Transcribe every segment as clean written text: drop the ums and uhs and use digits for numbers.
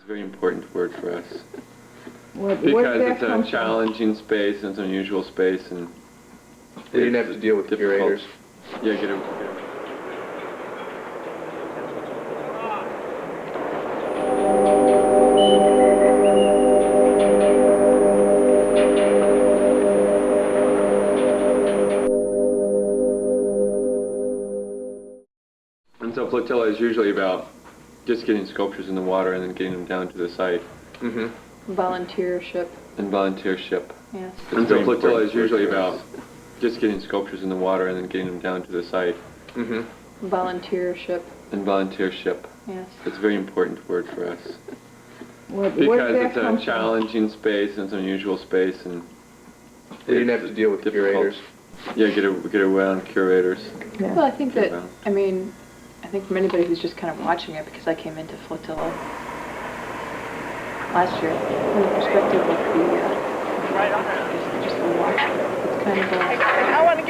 It's a very important word for us. Because it's a challenging space and it's an unusual space, and you didn't have to deal with difficult. curators. Yeah, get a And so flotilla is usually about just getting sculptures in the water and then getting them down to the site. Mm-hmm. Volunteership. And volunteership. Yes. And so flotilla is usually about just getting sculptures in the water and then getting them down to the site. Mm-hmm. Volunteership. And volunteership. Yes. It's a very important word for us. Because it's a challenging space and it's an unusual space, and you didn't have to deal with difficult. curators. Yeah, get around curators. Yeah. Well, I think that, I mean, I think from anybody who's just kind of watching it, because I came into Flotilla last year, from the perspective of just the watch, it's kind of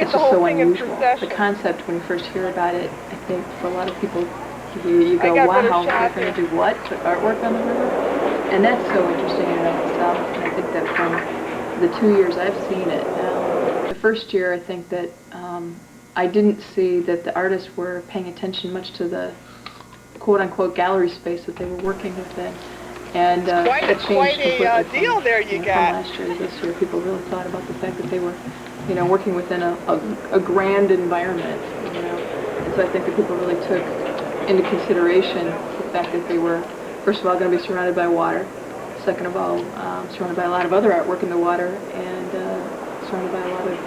it's just so unusual. The concept, when you first hear about it, I think for a lot of people, you go, wow, they're going to do what? Put artwork on the river? And that's so interesting in and of itself. And I think that from the 2 years I've seen it now, the first year I think that I didn't see that the artists were paying attention much to the quote-unquote gallery space that they were working within. And quite a deal there you got. From last year to this year, people really thought about the fact that they were, you know, working within a grand environment, you know. And so I think that people really took into consideration the fact that they were, first of all, going to be surrounded by water. Second of all, surrounded by a lot of other artwork in the water, and surrounded by a lot of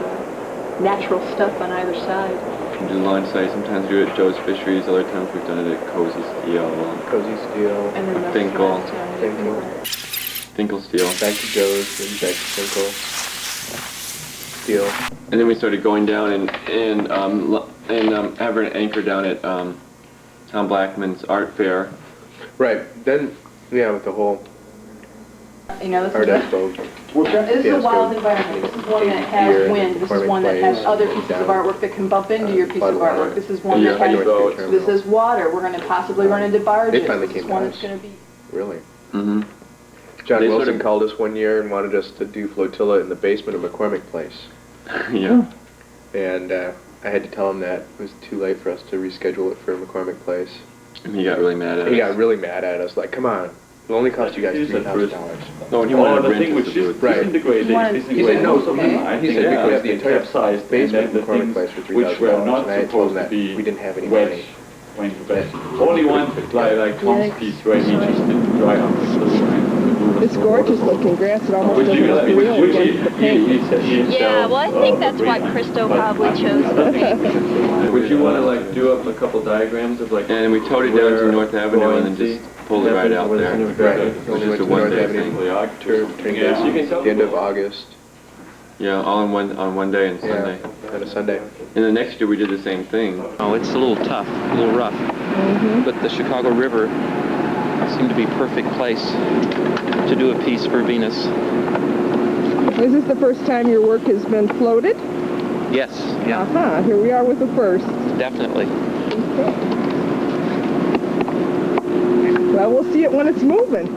natural stuff on either side. We do launch sites. Sometimes we do it at Joe's Fisheries. Other times we've done it at Cozy Steel. Cozy Steel. And then Finkel. Finkel Steel. Back to Joe's, then back to Finkel. Steel. And then we started going down and having an anchor down at Tom Blackman's art fair. Right. Then, yeah, with the whole you know, art expo. This is a wild environment. This is one that has wind. This is one that has other pieces of artwork that can bump into your piece of artwork. This is one that has, this is water. We're going to possibly run into barges. They finally This came is one to that's us. going to be... Really? Mm-hmm. John They Wilson sort of- called us one year and wanted us to do Flotilla in the basement of McCormick Place. Yeah. And I had to tell him that it was too late for us to reschedule it for McCormick Place. And he got really mad at us. He got really mad at us, like, come on, it'll only cost you guys $3,000. No, and he wanted to the rent thing us which to do is it. Right. disintegrated. He said, no, I he think said we could have the they entire capsized, basement and of the McCormick things Place for which were $3,000, not and I had told him supposed that to be we didn't have any money. wedge went to bed. Only one like Tom's piece where he just didn't dry up the glue. It's gorgeous looking grass. It almost doesn't look real against the paint. Yeah, well, I think that's why Christo probably chose the pink. Would you want to like do up a couple diagrams of like? And we towed it down to North Avenue and then just pulled it right out there. Right. It was just a one-day thing. The end of August. Yeah, all on one day and Sunday. Yeah, and a Sunday. And the next year we did the same thing. Oh, it's a little tough, a little rough. But the Chicago River seemed to be a perfect place to do a piece for Venus. Is this the first time your work has been floated? Yes, yeah, Here we are with the first. definitely. Okay. Well, we'll see it when it's moving.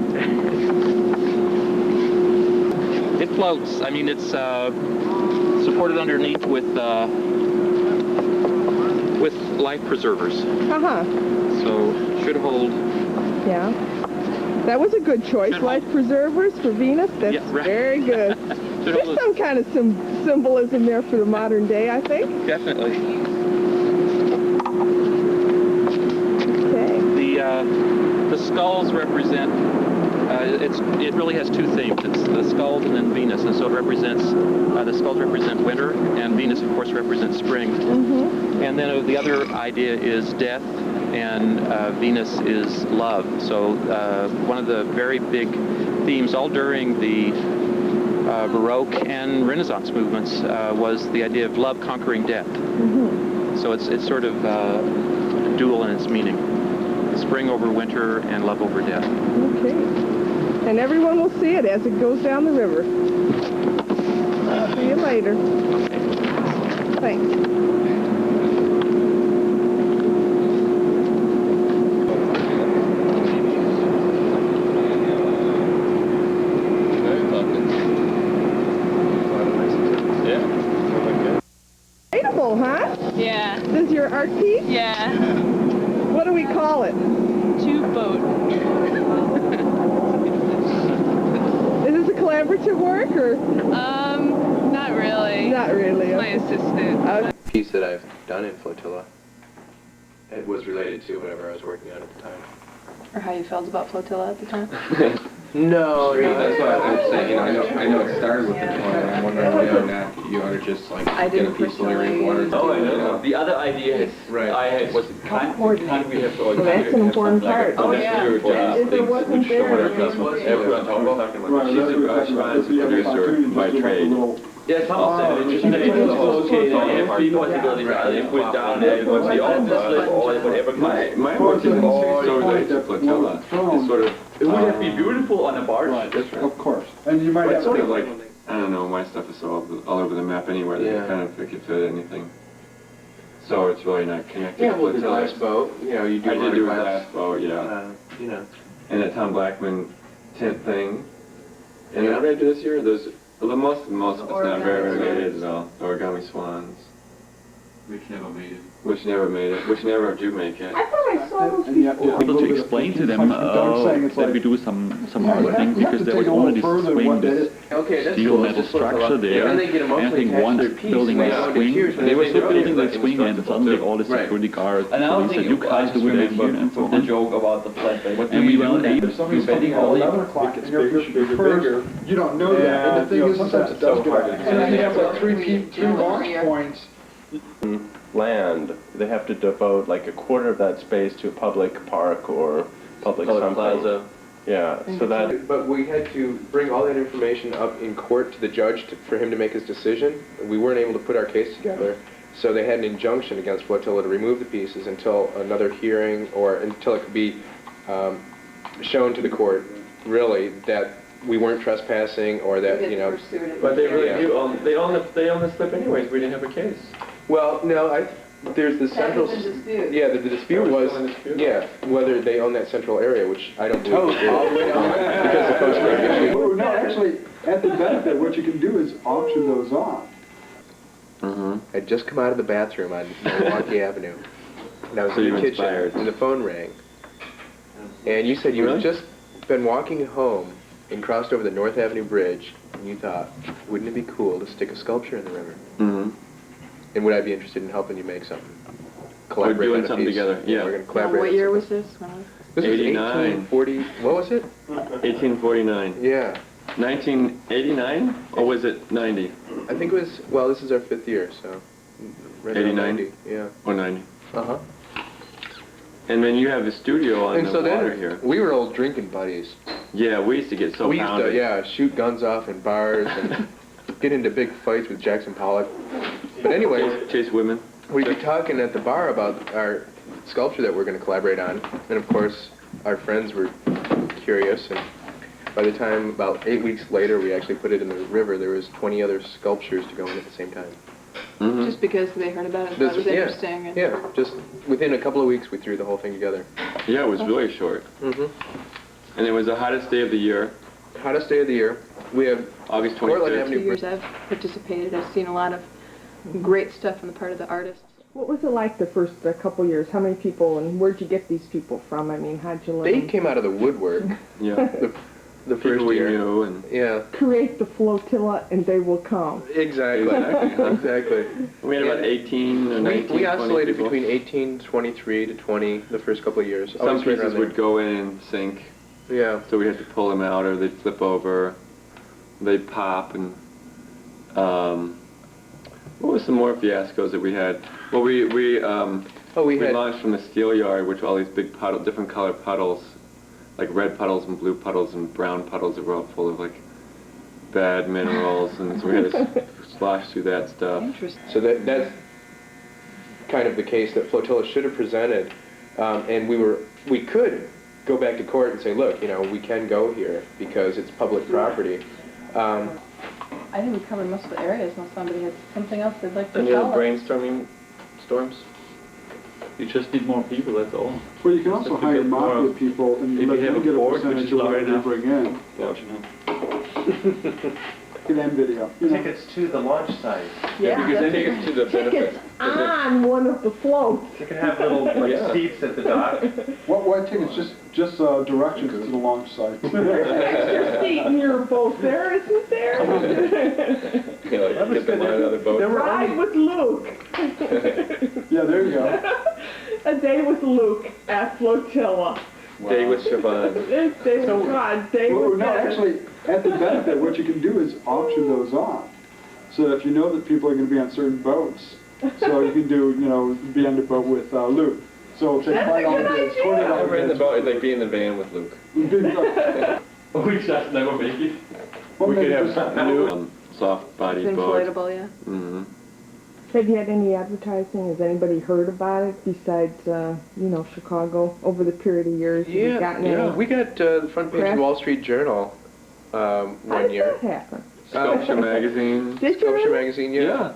It floats. I mean, it's supported underneath with life preservers. So should hold. Yeah. That was a good choice. Life preservers for Venus. That's very good. There's some kind of symbolism there for the modern day, I think. Definitely. Okay. The skulls represent. It really has two themes. It's the skulls and then Venus, and so it represents. The skulls represent winter, and Venus, of course, represents spring. And then the other idea is death, and Venus is love. So one of the very big themes all during the Baroque and Renaissance movements was the idea of love conquering death. So it's sort of dual in its meaning. Spring over winter and love over death. Okay. And everyone will see it as it goes down the river. See you later. Thanks. piece that I've done in Flotilla. It was related to whatever I was working on at the time. Or how you felt about Flotilla at the time? No, That's why I'm saying, I know it started with the toy, and I'm wondering whether or not you ought to just like I get a didn't piece of personally water. Oh, I know. The other idea I had was, can't we have, Well, that's an important part. Oh, yeah. If it wasn't there, Everyone talking about, she's a producer by trade. Yeah, Tom said, it's just okay, if people want to go if we're down there, going to be all this or whatever. My work is all related to Flotilla. It's sort of, it would have to be beautiful on a barge. Right, That's right. of course. And you might But have sort to of like, I don't know, my stuff is so all over the map anywhere that you kind of could fit anything. So it's really not connected yeah, to well, the Flotilla. glass boat, you know, you do I did do a glass glass boat, yeah. you know. And that Tom Blackman tent thing. And I read this year, there's, well, most of it's not very related at all. Origami swans. Which never made it. Which never made it, which never do make it. I thought I saw those and you have to before. Able to explain to them that we do some art thing because there was one of these swing, this steel metal structure there, and I think one building this swing, they were still building the swing, and suddenly all the security guards, police said, you can't do that here, and so on. joke about the flatbed. And we were able somebody's coming at 11 o'clock and you're bigger. You don't know that. And the thing is, sometimes it does go. And then you have like three launch points. Land, they have to devote like a quarter of that space to a public park or public something. Plaza. Yeah, so that. But we had to bring all that information up in court to the judge for him to make his decision. We weren't able to put our case together, so they had an injunction against Flotilla to remove the pieces until another hearing or until it could be shown to the court, really, that we weren't trespassing or that, you know. But they really do, they own the slip anyways, we didn't have a case. Well, no, there's the central. Yeah, the dispute was, yeah, whether they own that central area, which I don't believe they do. All the way down there, because the Coast Guard issue. No, actually, at the benefit, what you can do is auction those off. I'd just come out of the bathroom on Milwaukee Avenue, and I was in the kitchen, and the phone rang. And you said you had just been walking home and crossed over the North Avenue Bridge, and you thought, wouldn't it be cool to stick a sculpture in the river? And would I be interested in helping you make something? Collaborate We're doing on a something piece. together, yeah. We're going to collaborate. What year was this? This was 89. 1840, what was it? 1849. Yeah. 1989? Or was it 90? I think it was, well, this is our 5th year, so. Right around 89? 90, yeah. Or 90. Uh-huh. And then you have a studio on the water here. We were old drinking buddies. Yeah, we used to get so pounded. We used to, shoot guns off in bars and get into big fights with Jackson Pollock. But anyway, chase women. We'd be talking at the bar about our sculpture that we're going to collaborate on. And of course, our friends were curious. And by the time, about 8 weeks later, we actually put it in the river, there was 20 other sculptures to go in at the same time. Just because they heard about it, that was interesting. And yeah, just within a couple of weeks, we threw the whole thing together. Yeah, it was really short. And it was the hottest day of the year. Hottest day of the year. We have August 25th. Portland Avenue. 2 years I've participated, I've seen a lot of great stuff on the part of the artists. What was it like the first couple years? How many people, and where'd you get these people from? I mean, how'd you learn? They came out of the woodwork. Yeah. The first we year. knew and create the flotilla and they will come. Exactly. Exactly. We had about 18 or 19. We oscillated between 18, 23 to 20 the first couple of years. Some pieces would go in and sink. Yeah. So we had to pull them out, or they'd flip over. They'd pop, and what was some more fiascos that we had? Well, we launched from the steel yard, which were all these big puddles, different colored puddles, like red puddles and blue puddles and brown puddles that were all full of like bad minerals, and so we had to slosh through that stuff. Interesting. So that's kind of the case that Flotilla should have presented, and we could go back to court and say, look, you know, we can go here because it's public property. I think we covered most of the areas unless somebody had something else they'd like to Any tell other us. brainstorming storms? You just need more people, that's all. Well, you can also hire mafia people and let them get a percentage of whatever they bring in. Get them video. Tickets to the launch site. Yeah, because then tickets to the benefit. on one of the floats. You can have little seats at the dock. Well, I think it's just directions to the launch site. Extra seat in your boat there, isn't there? Get them on another boat. Ride with Luke. Yeah, there you go. A day with Luke at Flotilla. Day with Siobhan. Day with Siobhan. Day with No, actually, at the benefit, what you can do is auction those off. So that if you know that people are going to be on certain boats, so you can do, be on the boat with Luke. So it'll take $5 days, $20 We're in the boat. It's like being in the van with Luke. We just never make it. We could have new soft body boat. Inflatable, yeah. Mm-hmm. Have you had any advertising? Has anybody heard about it besides, Chicago over the period of years? Have you gotten any? We got the front page of Wall Street Journal one year. How did that happen? Sculpture magazine. Did you Sculpture really? magazine, yeah.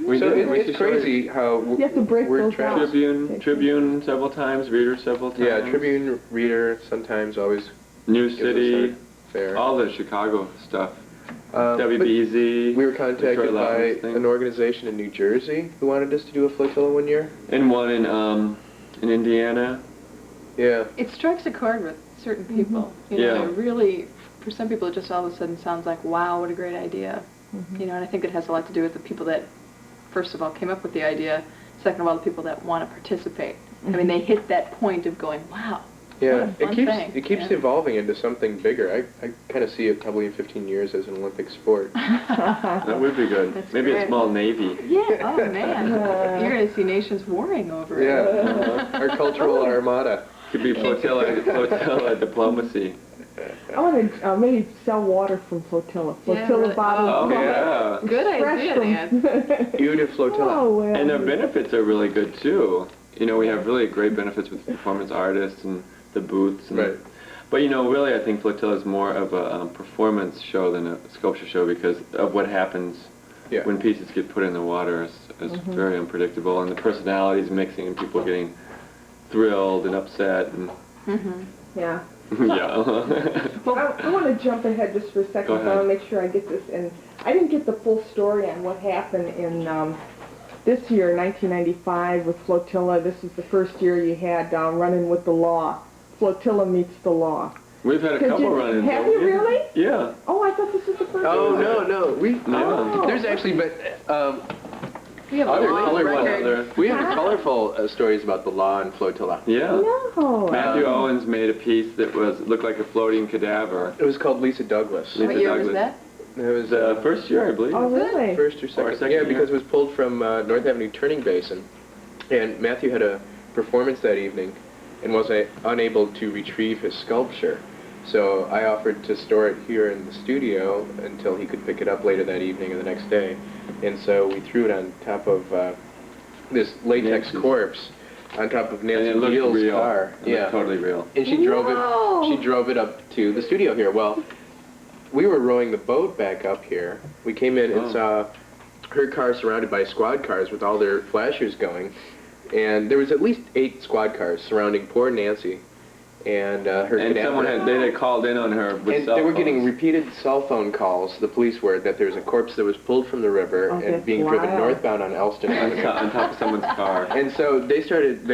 We so did. it's crazy how You have to break we're those out. Tribune several times, Reader several times. Yeah, Tribune, Reader, sometimes always. New City, fair. all the Chicago stuff. WBZ. We were contacted by an organization in New Jersey who wanted us to do a flotilla one year. And one in Indiana. Yeah. It strikes a chord with certain people. It really, for some people, it just all of a sudden sounds like, wow, what a great idea. And I think it has a lot to do with the people that, first of all, came up with the idea. Second of all, the people that want to participate. I mean, they hit that point of going, wow. Yeah, it keeps evolving into something bigger. I kind of see it probably in 15 years as an Olympic sport. That would be good. That's Maybe great. a small navy. Yeah, oh man. You're going to see nations warring over it. Yeah, our cultural armada. Could be flotilla diplomacy. I want to maybe sell water from Flotilla. Flotilla bottles. Oh, yeah. Good idea, Dan. You to Flotilla. Oh, well. And their benefits are really good, too. We have really great benefits with performance artists and the booths. And, right. But, really, I think Flotilla is more of a performance show than a sculpture show because of what happens when pieces get put in the water. It's very unpredictable. And the personalities mixing and people getting thrilled and upset. And Yeah. yeah. Well, I want to jump ahead just for a second. I want to make sure I get this. And I didn't get the full story on what happened in this year, 1995, with Flotilla. This is the first year you had Running with the Law. Flotilla meets the law. We've had a couple run-ins. Have you really? Yeah. Oh, I thought this was the first Oh, one. no. There's actually, but we have we have colorful stories about the law and Flotilla. Yeah. No. Matthew Owens made a piece that looked like a floating cadaver. It was called Lisa Douglas. What year was that? It was first year, I believe. Oh, really? First or second. Yeah, because it was pulled from North Avenue Turning Basin. And Matthew had a performance that evening and was unable to retrieve his sculpture. So I offered to store it here in the studio until he could pick it up later that evening or the next day. And so we threw it on top of this latex corpse on top of Nancy Beale's car. Yeah, totally real. And she drove it. She drove it up to the studio here. Well, we were rowing the boat back up here. We came in and saw her car surrounded by squad cars with all their flashers going, and there was at least 8 squad cars surrounding poor Nancy. And her cadaver. They had called in on her with and cell they were phones. getting repeated cell phone calls, the police were, that there's a corpse that was pulled from the river and being driven northbound on Elston Avenue. on top of someone's car. And so they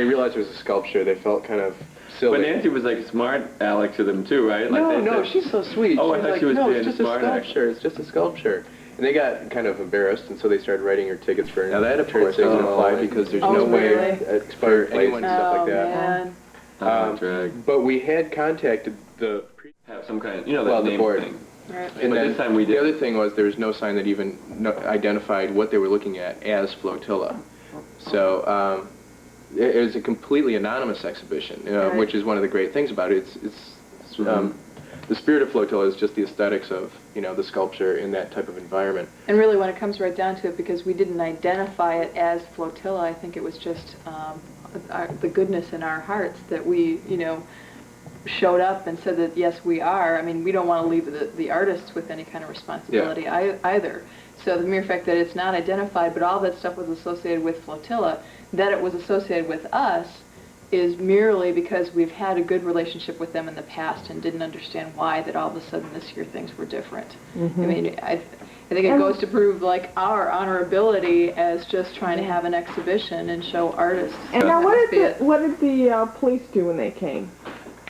realized it was a sculpture. They felt kind of silly. But Nancy was like smart aleck to them too, right? Like no, she's so sweet. Oh, I She's thought like, she was no, being it's just smart a sculpture. It's just a sculpture. And they got kind of embarrassed, and so they started writing her tickets for now that of course doesn't apply because there's no way expired anyone and stuff like that. But we had contacted the have some kind of that name board. thing. Right. And but then this time we did. The other thing was there was no sign that even identified what they were looking at as Flotilla. So it was a completely anonymous exhibition, which is one of the great things about it. The spirit of Flotilla is just the aesthetics of the sculpture in that type of environment. And really, when it comes right down to it, because we didn't identify it as Flotilla, I think it was just the goodness in our hearts that we, showed up and said that yes, we are. I mean, we don't want to leave the artists with any kind of responsibility either. So the mere fact that it's not identified, but all that stuff was associated with Flotilla, that it was associated with us is merely because we've had a good relationship with them in the past and didn't understand why that all of a sudden this year things were different. I mean, I think it goes to prove like our honorability as just trying to have an exhibition and show artists. And now what did the police do when they came?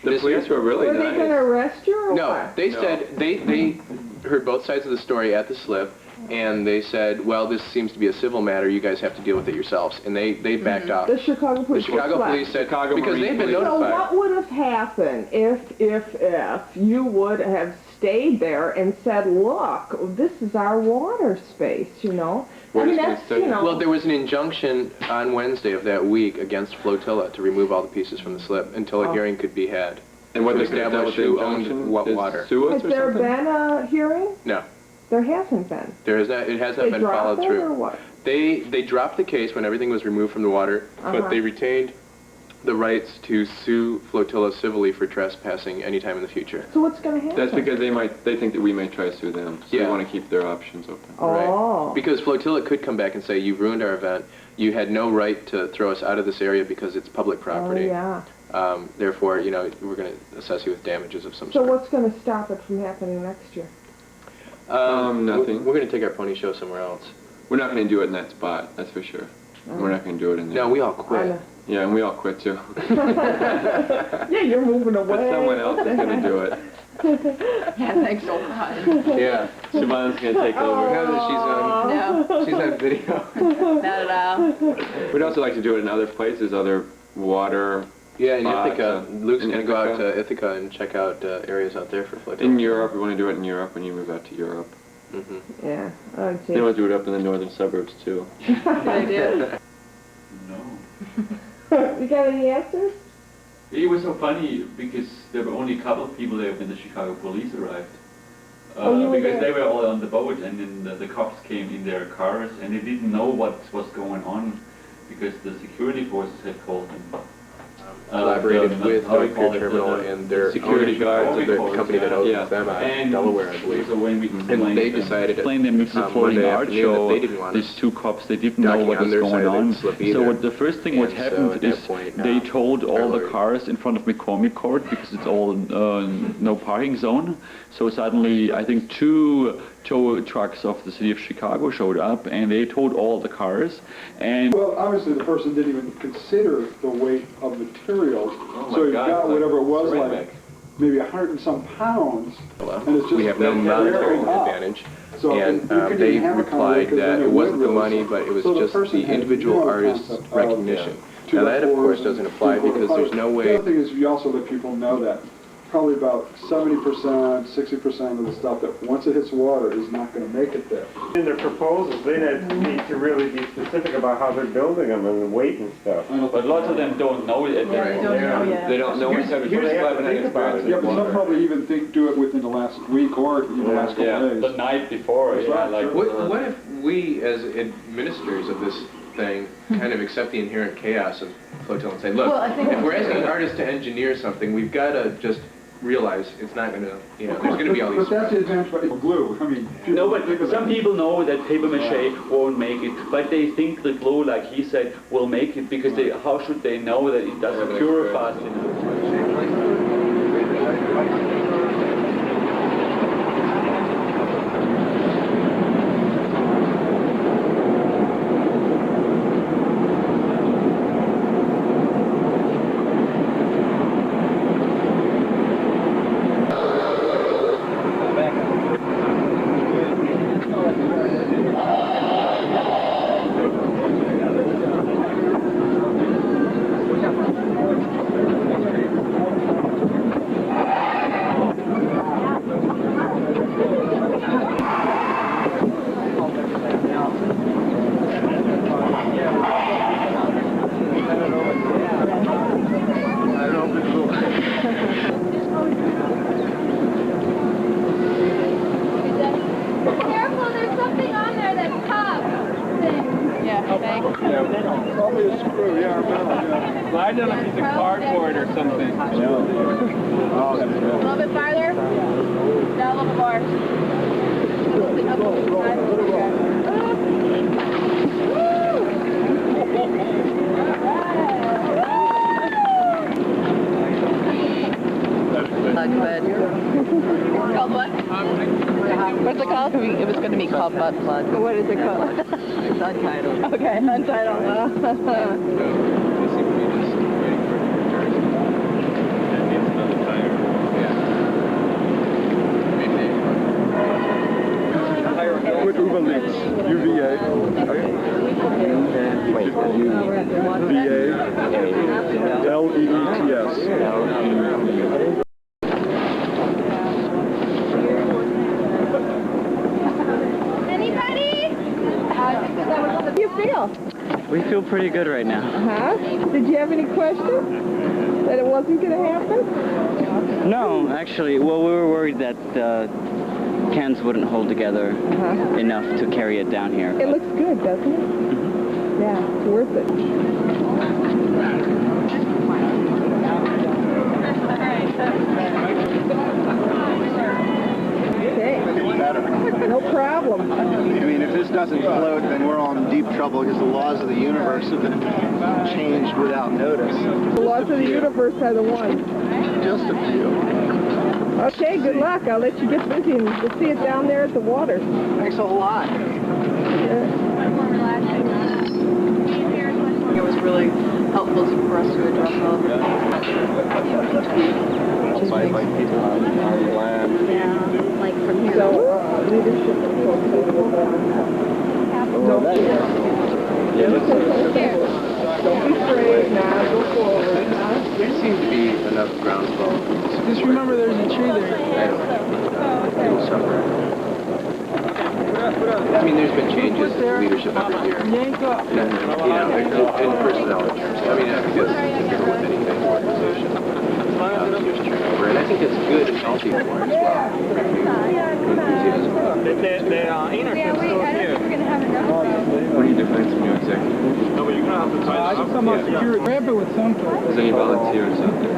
The police were really nice. Were they going to arrest you or No, what? they said, they heard both sides of the story at the slip, and they said, well, this seems to be a civil matter, you guys have to deal with it yourselves. And they backed off. The Chicago police. The Chicago police said, because they've been notified. So what would have happened if you would have stayed there and said, look, this is our water space, you know? I mean, that's, you know. Well, there was an injunction on Wednesday of that week against Flotilla to remove all the pieces from the slip until a hearing could be had. And what to they establish who owned what water. Has there been a hearing? No. There hasn't been. There is not. It has not been followed through. Or what? They dropped the case when everything was removed from the water, but they retained the rights to sue Flotilla civilly for trespassing anytime in the future. So what's going to happen? That's because they think that we may try to sue them, so they want to keep their options open. Oh. Right. Because Flotilla could come back and say, you've ruined our event, you had no right to throw us out of this area because it's public property. Oh, yeah. Therefore, you know, we're going to assess you with damages of some sort. So what's going to stop it from happening next year? Nothing. We're going to take our pony show somewhere else. We're not going to do it in that spot, that's for sure. We're not going to do it in there. No, we all quit. Yeah, and we all quit too. Yeah, you're moving away. But someone else is going to do it. Yeah, thanks a lot. Yeah. Siobhan's going to take over. She's on video. Not at all. We'd also like to do it in other places, other water. Yeah, in Ithaca. Luke's going to go out to Ithaca and check out areas out there for Flotilla. In Europe, we want to do it in Europe when you move out to Europe. Yeah. They want to do it up in the northern suburbs too. Good idea. You got any answers? It was so funny because there were only a couple of people there when the Chicago police arrived. Because they were all on the boat, and then the cops came in their cars and they didn't know what was going on because the security forces had called them. Collaborated with Northfield Terminal and their security guards of the company that owns them out in Delaware, I believe. And they decided explain them it's a floating art show. They didn't want These two cops, they didn't know what was going on. So what the first thing what happened is they told all the cars in front of McCormick Court, because it's all no parking zone. So suddenly, I think 2 tow trucks of the city of Chicago showed up, and they towed all the cars. And well, obviously the person didn't even consider the weight of materials, so he got whatever it was, like maybe 100 and some pounds, and it's just we have no monetary advantage. So and they replied that it wasn't the money, but it was just the individual artist's recognition. Now that, of course, doesn't apply because there's no way. The other thing is you also let people know that probably about 70%, 60% of the stuff that once it hits water is not going to make it there. In their proposals, they need to really be specific about how they're building them and the weight and stuff. But lots of them don't know it. Yeah, they don't know yet. They don't know what's happening. Yeah, but some probably even do it within the last week or even the last couple days. The night before, like. What if we, as administrators of this thing, kind of accept the inherent chaos of Flotilla and say, look, if we're asking artists to engineer something, we've got to just realize it's not going to, you know, there's going to be all these... But that's the advantage of glue. I mean... No, but some people know that paper mache won't make it, but they think the glue, like he said, will make it, because how should they know that it doesn't cure fast enough? Slide on a piece of cardboard or something. A little bit farther? No, a little more. butt, but... Called what? What's it called? It was going to be called Butt Plug. What is it called? It's untitled. Okay, untitled. With Uber Leaks, UVA. VA, LEETS. How do you feel? We feel pretty good right now. Did you have any questions? That it wasn't going to happen? No, actually, well, we were worried that cans wouldn't hold together enough to carry it down here. It looks good, doesn't it? Mm-hmm. Yeah, it's worth it. Okay, no problem. I mean, if this doesn't float, then we're all in deep trouble because the laws of the universe have been changed without notice. The laws of the universe are the ones. Just a few. Okay, good luck. I'll let you get busy and we'll see it down there at the water. Thanks a lot. It was really helpful for us to address all of it. Like people on the land. Yeah, like from here. So, leadership of Don't be afraid now, go forward. There seems to be enough groundswell. Just remember there's a tree there. It'll suffer. I mean, there's been changes in leadership over here. In personnel terms. I mean, I think that's different with anything organization. There's turnover, and I think it's good and healthy for it as well. The ownership's still here. What do you defense music? No, but you're gonna have to Yeah. Grab it with some Is any volunteers out there?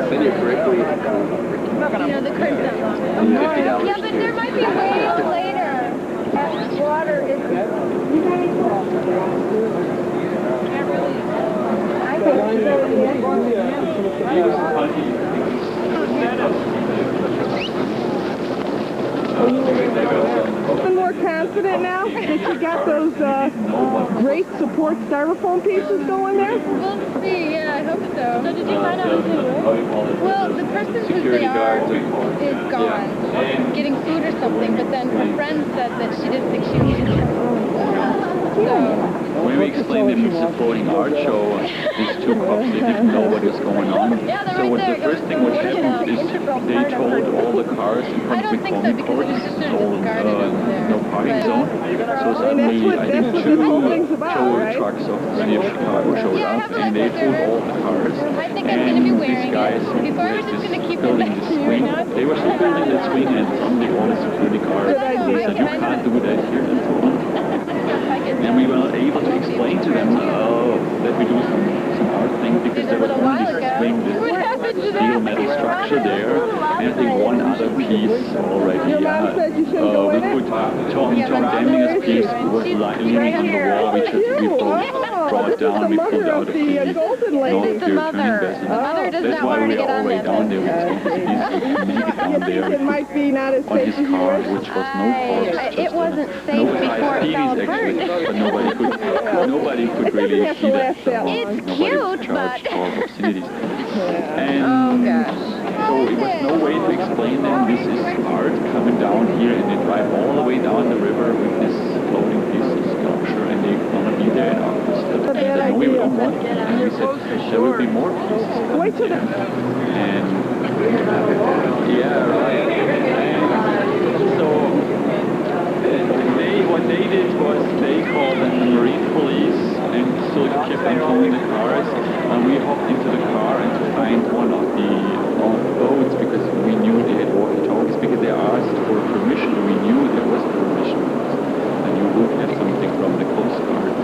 Then you're correctly. You know, the curtain. Yeah, but there might be ways later. Water is... Feeling more confident now that you got those great support styrofoam pieces going there? We'll see, yeah, I hope so. So did you find out who's who? Well, the person who they are is gone, getting food or something, but then her friend said that she didn't think she needed it. When we explained them it's a floating art show, these two cops, they didn't know what was going on. So what the first thing what happened is they told all the cars in front of the Comic Court, this is all no parking zone. So suddenly, I think two tow trucks of the city of Chicago showed up, and they pulled all the cars. And these guys who were just building the swing, they were still building the swing, and suddenly all the security cars said, you can't do that here, and so on. And we were able to explain to them that we do some art thing because there was only this swing, this steel metal structure there, and I think one other piece already. We put Tom Demminger's piece was leaning on the wall. We both brought down. We pulled out of the North Pier turning basin. That's why we are all the way down there. We supposed to make it down there. It might be not as on his car, which was no corpse. It wasn't safe before it fell apart. But nobody could really see that. It's cute, but... And so it was no way to explain them this is art coming down here, and they drive all the way down the river with this floating piece of sculpture, and they're gonna be there in August. And they said, no, we don't want it. And we said, there will be more pieces. Wait till And yeah, right. And so what they did was they called in the marine police, and so kept entering the cars, and we hopped into the car and to find one of the boats because we knew they had walkie-talkies because they asked for permission. We knew there was permission, and you would have something from the Coast Guard.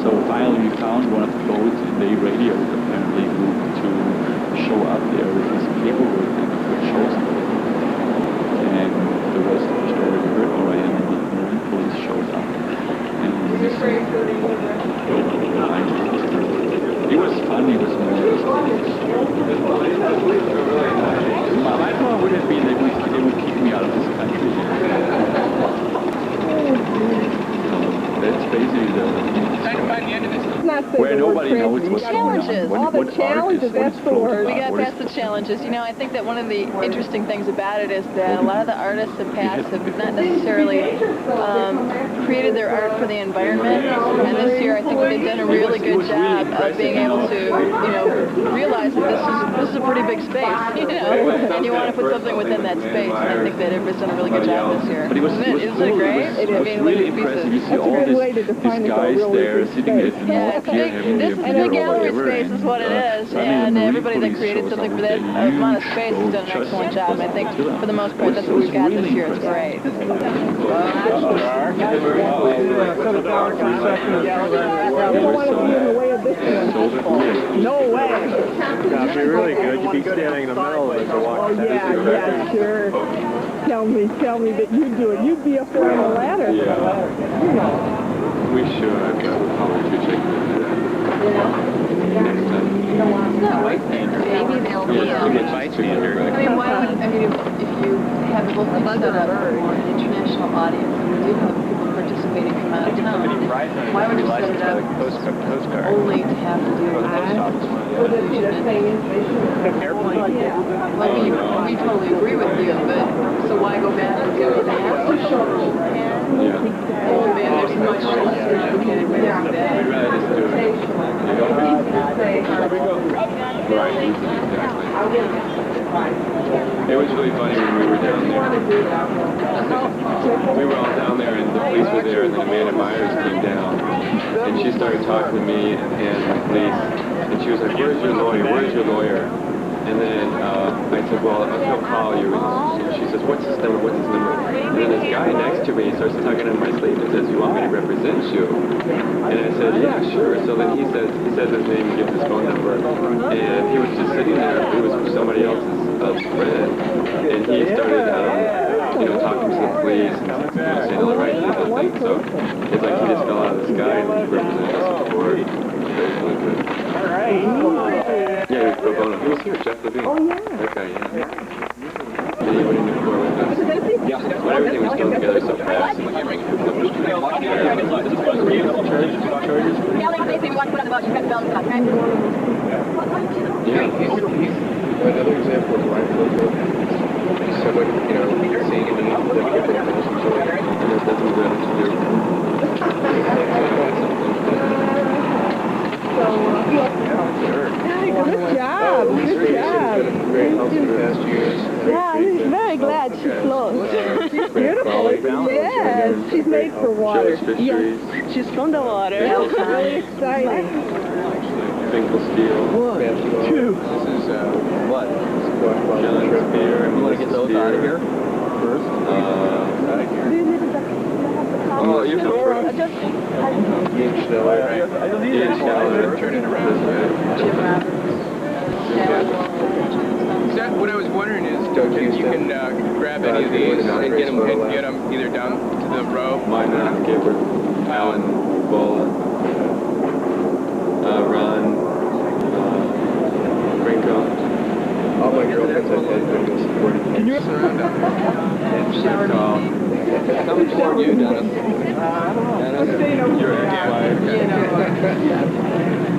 So finally we found one of the boats, and they radioed apparently Luke to show up there with his paperwork and which shows them. And the rest of the story we heard already, and the marine police showed up. And not say where the word nobody knows transit. what's going on. All the challenges, that's the word. We got past the challenges. You know, I think that one of the interesting things about it is that a lot of the artists in past have not necessarily created their art for the environment. And this year, I think they've done a really good job of being able to, you know, realize that this is a pretty big space, you know, and you want to put something within that space. And I think that everybody's done a really good job this year. But it was great? It was really impressive. You see all these guys there sitting at the North Pier having this their is a beer big or gallery whatever. space is what it is, and everybody that created something for that amount of space has done an excellent job. And I think for the most part, that's what we've got this year. It's great. No way. That'd be really good. You'd be standing in the middle of it to watch. Oh, yeah, sure. Tell me that you do it. You'd be up there on the ladder. Yeah. You know. We should, but we'll probably check into that. Next time. Maybe they'll be a bystander. I mean, why would, I mean, if you have the whole thing set up for an international audience, and we do have people participating from out of town, why would you set it up only to have to do Well, we totally agree with you, but so why go back and do it after? Oh man, there's much more sophisticated ways to do that. Right, exactly. It was really funny when we were down there. We were all down there and the police were there, and then Amanda Myers came down and she started talking to me and the police, and she was like, "Where's your lawyer? Where's your lawyer?" And then I said, "Well, he'll call you." And she says, "What's his number? What's his number?" And then this guy next to me starts tugging on my sleeve and says, "You want me to represent you?" And I said, "Yeah, sure." So then he says his name and gives his phone number, and he was just sitting there. It was somebody else's friend, and he started, talking to the police and saying all the right things. So it's like he just fell out of the sky and he represented us in court. Very good. Yeah, he was pro bono. He was here, Jeff Levine. Oh, yeah. That guy, yeah. And he went into court with us. But everything was going together so fast. Another example of why someone, seeing a need that people have enjoy, and that doesn't go to do. Good job. Good job. Very healthy the past years. Yeah, I'm very glad she floats. She's beautiful. Yes, she's made for water. Yes, she's from the water. That's really exciting. Finkel Steel. 1, 2. This is what? John's beer. You want to get those out of here first? Out of here. Oh, you come first. Ian Schneller. Ian Schneller. Turn it around. So what I was wondering is, if you can grab any of these and get them either down to the row. Mine, Gabriel, Alan, Bola, Ron, Ringo. All my girlfriends have been supporting me. Can you surround them? Coming toward you, Dennis. Dennis, you're ex-wife.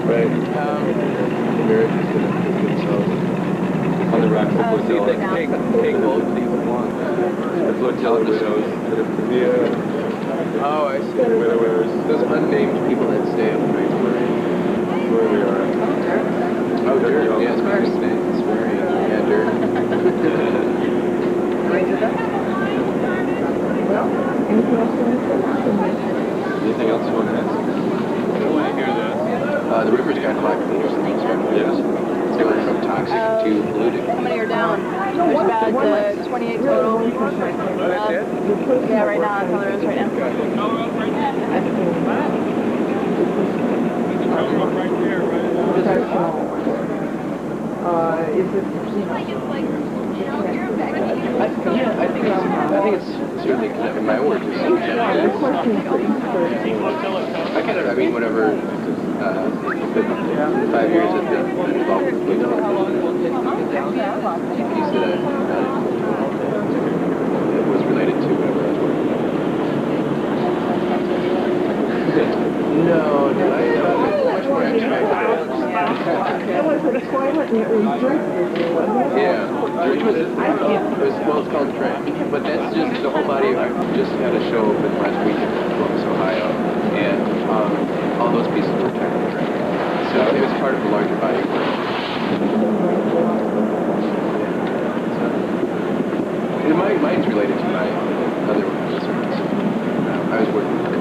Right. America's going to themselves. On the rocks of Flotilla. Take both of these at once. The Flotilla widows, the Flotilla. Oh, I see. The widowers. Those unnamed people that stay up right where we are. Oh, dirt. Yeah, it's very snake. It's very, dirt. Anything else you want to ask? I want to hear that. The river's got black leaves. Yes. They were from toxic to polluted. How many are down? There's about 28 total. Yeah, right now, that's how there is right now. I think it's certainly in my work. I mean, whenever 5 years I've been involved with Flotilla, piece that it was related to whatever I was working on. No, I much more That was a toilet and it was drink fishing, wasn't it? Yeah. Which was, well, it's called Trek. But that's just, the whole body of it just had a show open last weekend in Columbus, Ohio. And all those pieces were Trek. So it was part of a larger body of work. And mine's related to my other concerns. I was working with it.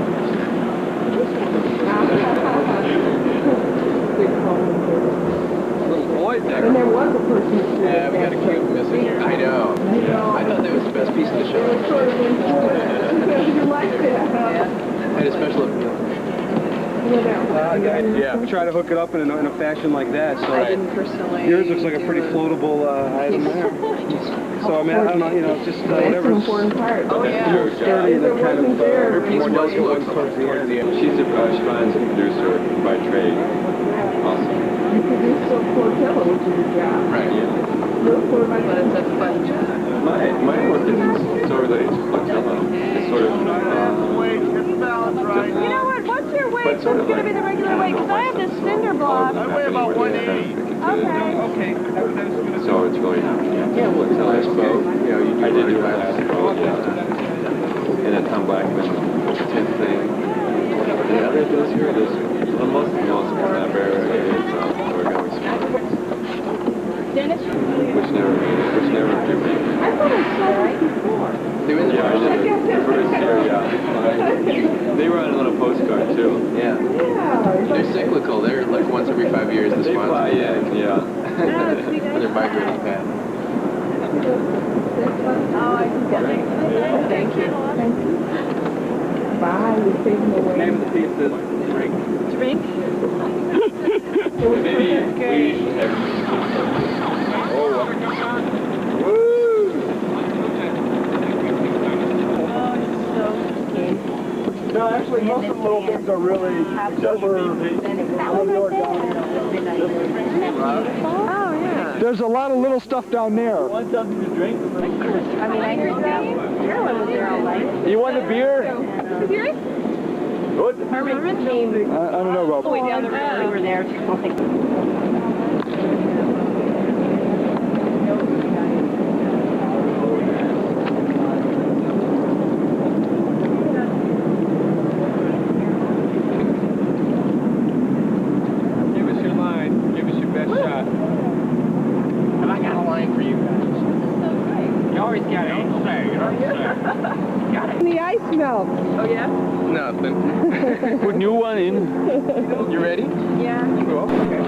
Little boy there. And there was a person who Yeah, we got a cube missing here. I know. I thought that was the best piece of the show. You liked it. I had a special appeal. Yeah, we try to hook it up in a fashion like that. So I didn't personally. yours looks like a pretty floatable item there. So I mean, I don't know, you know, just whatever. That's an important part. Oh yeah. Sturdy and kind of Her piece does look towards the end. She's a Schwann's producer by trade. Awesome. You produced Flotilla, which is a job. Right. Look, what am I But it's a fun job. My work is so related to Flotilla. It's sort of, You know what? What's your weight? What's going to be the regular weight? Because I have this cinder block. I weigh about 180. Okay. So it's really, Yeah, well, it's the last boat. You know, you I did do the last boat, yeah. And then Tom Blackman, 10th thing. And the other those here, well, most of the else are not very related, so we're going smart. Dennis? Which never do me. I thought I saw it before. They were in the Yeah, first the first year, yeah. They were on a little postcard too. Yeah. They're cyclical. They're like once every 5 years this They month. fly in, yeah. They're migrating path. Thank you. Thank you. Bye, you're taking away. Name of the piece is Drink. Drink? Maybe we should have. No, actually, most of the little things are really silver. Oh, yeah. There's a lot of little stuff down there. Want something to drink? I mean, I heard that Carolyn was there all night. You want a beer? Serious? Good. Herman? I don't know about. Way down the road. We were there. Give us your line. Give us your best shot. And I got a line for you guys. You always got it. The ice melts. Oh yeah? Nothing. Put new one in. You ready? Yeah. You go. Okay.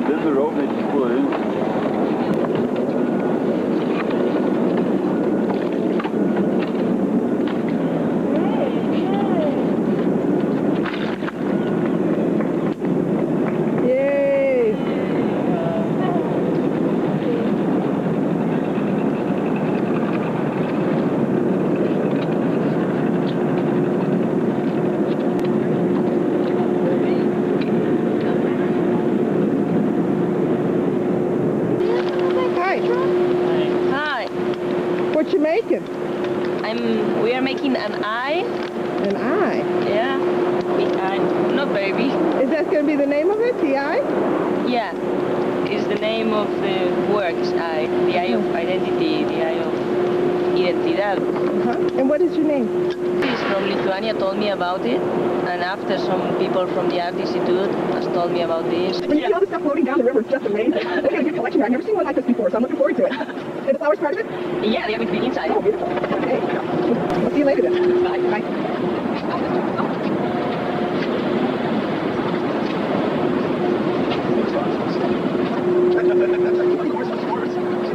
There's a rope that you pull in. Yay! Hi. Hi. What you making? We are making an eye. An eye. Yeah. Big eye. No baby. Is that going to be the name of it, the eye? Yeah. It's the name of the works eye. The eye of identity. The eye of identidad. Uh-huh. And what is your name? He's from Lithuania told me about it. And after some people from the Art Institute has told me about this. When you see all this stuff floating down the river, it's just amazing. Look at a good collection here. I've never seen one like this before, so I'm looking forward to it. And the flowers part of it? Yeah, they have to be inside. Oh, beautiful. Okay. We'll see you later then. Bye. Bye.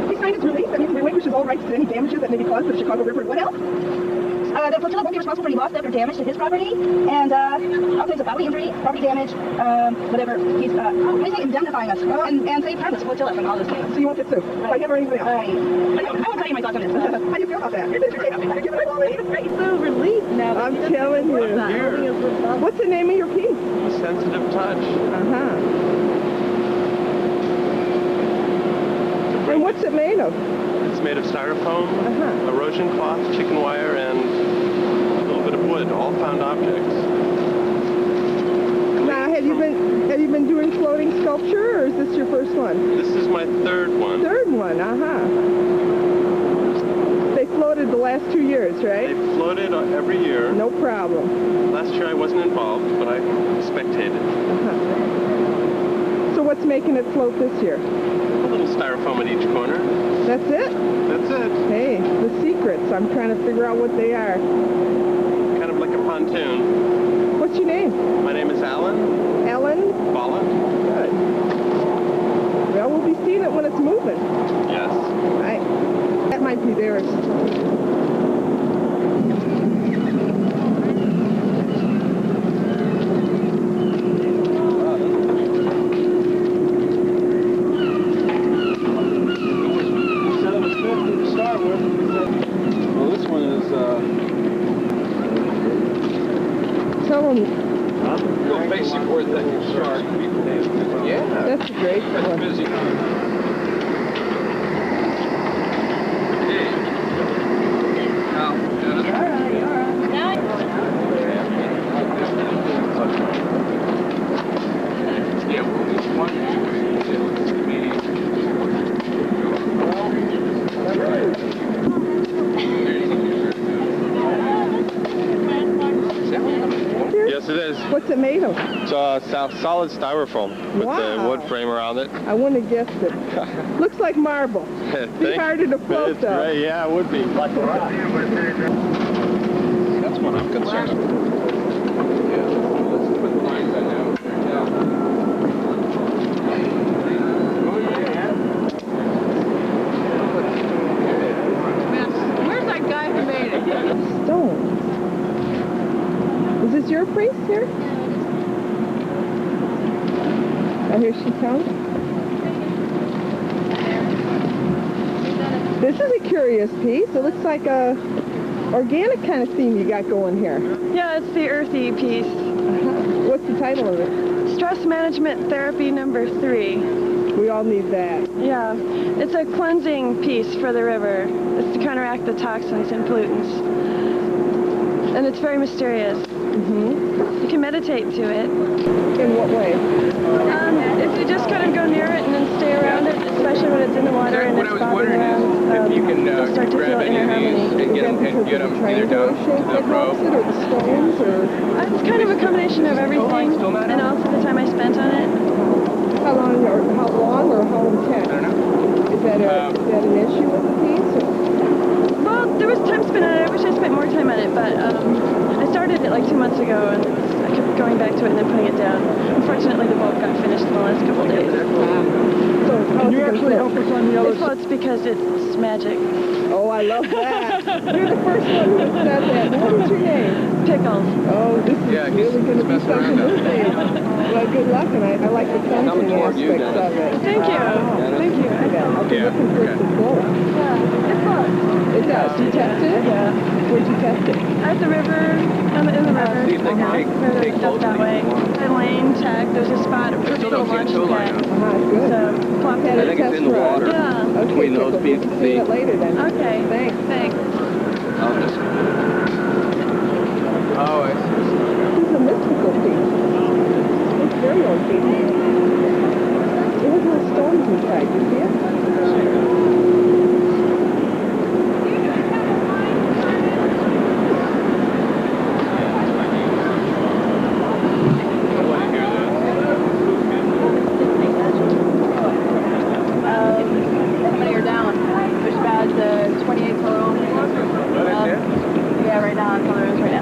He signed his release and he relinquishes all rights to any damages that may be caused to the Chicago River. What else? The flotilla won't be responsible for any loss, theft, or damage to his property, and all kinds of bodily injury, property damage, whatever. He's basically indemnifying us and save harmless flotilla from all those things. So you won't get sued by him or anybody else? I won't tell you my thoughts on this. How do you feel about that? You're giving it all away. Great. So relieved now. I'm telling you. What's the name of your piece? Sensitive touch. Uh-huh. And what's it made of? It's made of styrofoam, erosion cloth, chicken wire, and a little bit of wood, all found objects. Now, have you been doing floating sculpture, or is this your first one? This is my third one. Third one, They floated the last 2 years, right? They floated every year. No problem. Last year I wasn't involved, but I spectated. So what's making it float this year? A little styrofoam at each corner. That's it? That's it. Hey, the secrets. I'm trying to figure out what they are. Kind of like a pontoon. What's your name? My name is Alan. Alan? Bala. Good. Well, we'll be seeing it when it's moving. Yes. Right. That might be theirs. Well, this one is, Tell them. real basic word that you start. Yeah. That's a great one. Busy. Yes, it is. What's it made of? It's solid styrofoam with the wood frame around it. I wouldn't have guessed it. Looks like marble. Be harder to float, though. Right, yeah, it would be. Like a rock. That's what I'm concerned about. Where's that guy who made it? Stone. Is this your priest here? Oh, here she comes. This is a curious piece. It looks like a organic kind of theme you got going here. Yeah, it's the earthy piece. What's the title of it? Stress Management Therapy number 3. We all need that. Yeah, it's a cleansing piece for the river. It's to counteract the toxins and pollutants. And it's very mysterious. You can meditate to it. In what way? If you just kind of go near it and then stay around it, especially when it's in the water and it's bobbing around, if you can you'll start to feel grab inner any of these harmony. and get them either down to the rope. Or the stones, or? It's kind of a combination of everything, and also the time I spent on it. How long or how intense? I don't know. Is that an issue with the piece? Or? Well, there was time spent on it. I wish I spent more time on it, but I started it like 2 months ago, and I kept going back to it and then putting it down. Unfortunately, the bulb got finished in the last couple of days. So can you actually help us on the other side? It floats because it's magic. Oh, I love that. You're the first one who said that. What is your name? Pickles. Oh, this is really going to be something new for you. Well, good luck, and I like the cleansing aspects of it. Thank you. Thank you. I'll be looking for it to float. Yeah, it floats. It does. You tested it? Yeah. Where'd you test it? At the river, in the river. See if they can take both that way. The lane tag, there's a spot, a pretty cool launching pad. Good. So, plop I think it's in the water. Yeah. Between those pieces. We'll see it later then. Okay. Thanks. I'll just... Oh, I see. This is a mystical piece. It's very organic. It has no stones inside. You see it? How many are down? There's about 28 total. Yeah, right now, that's all there is right now.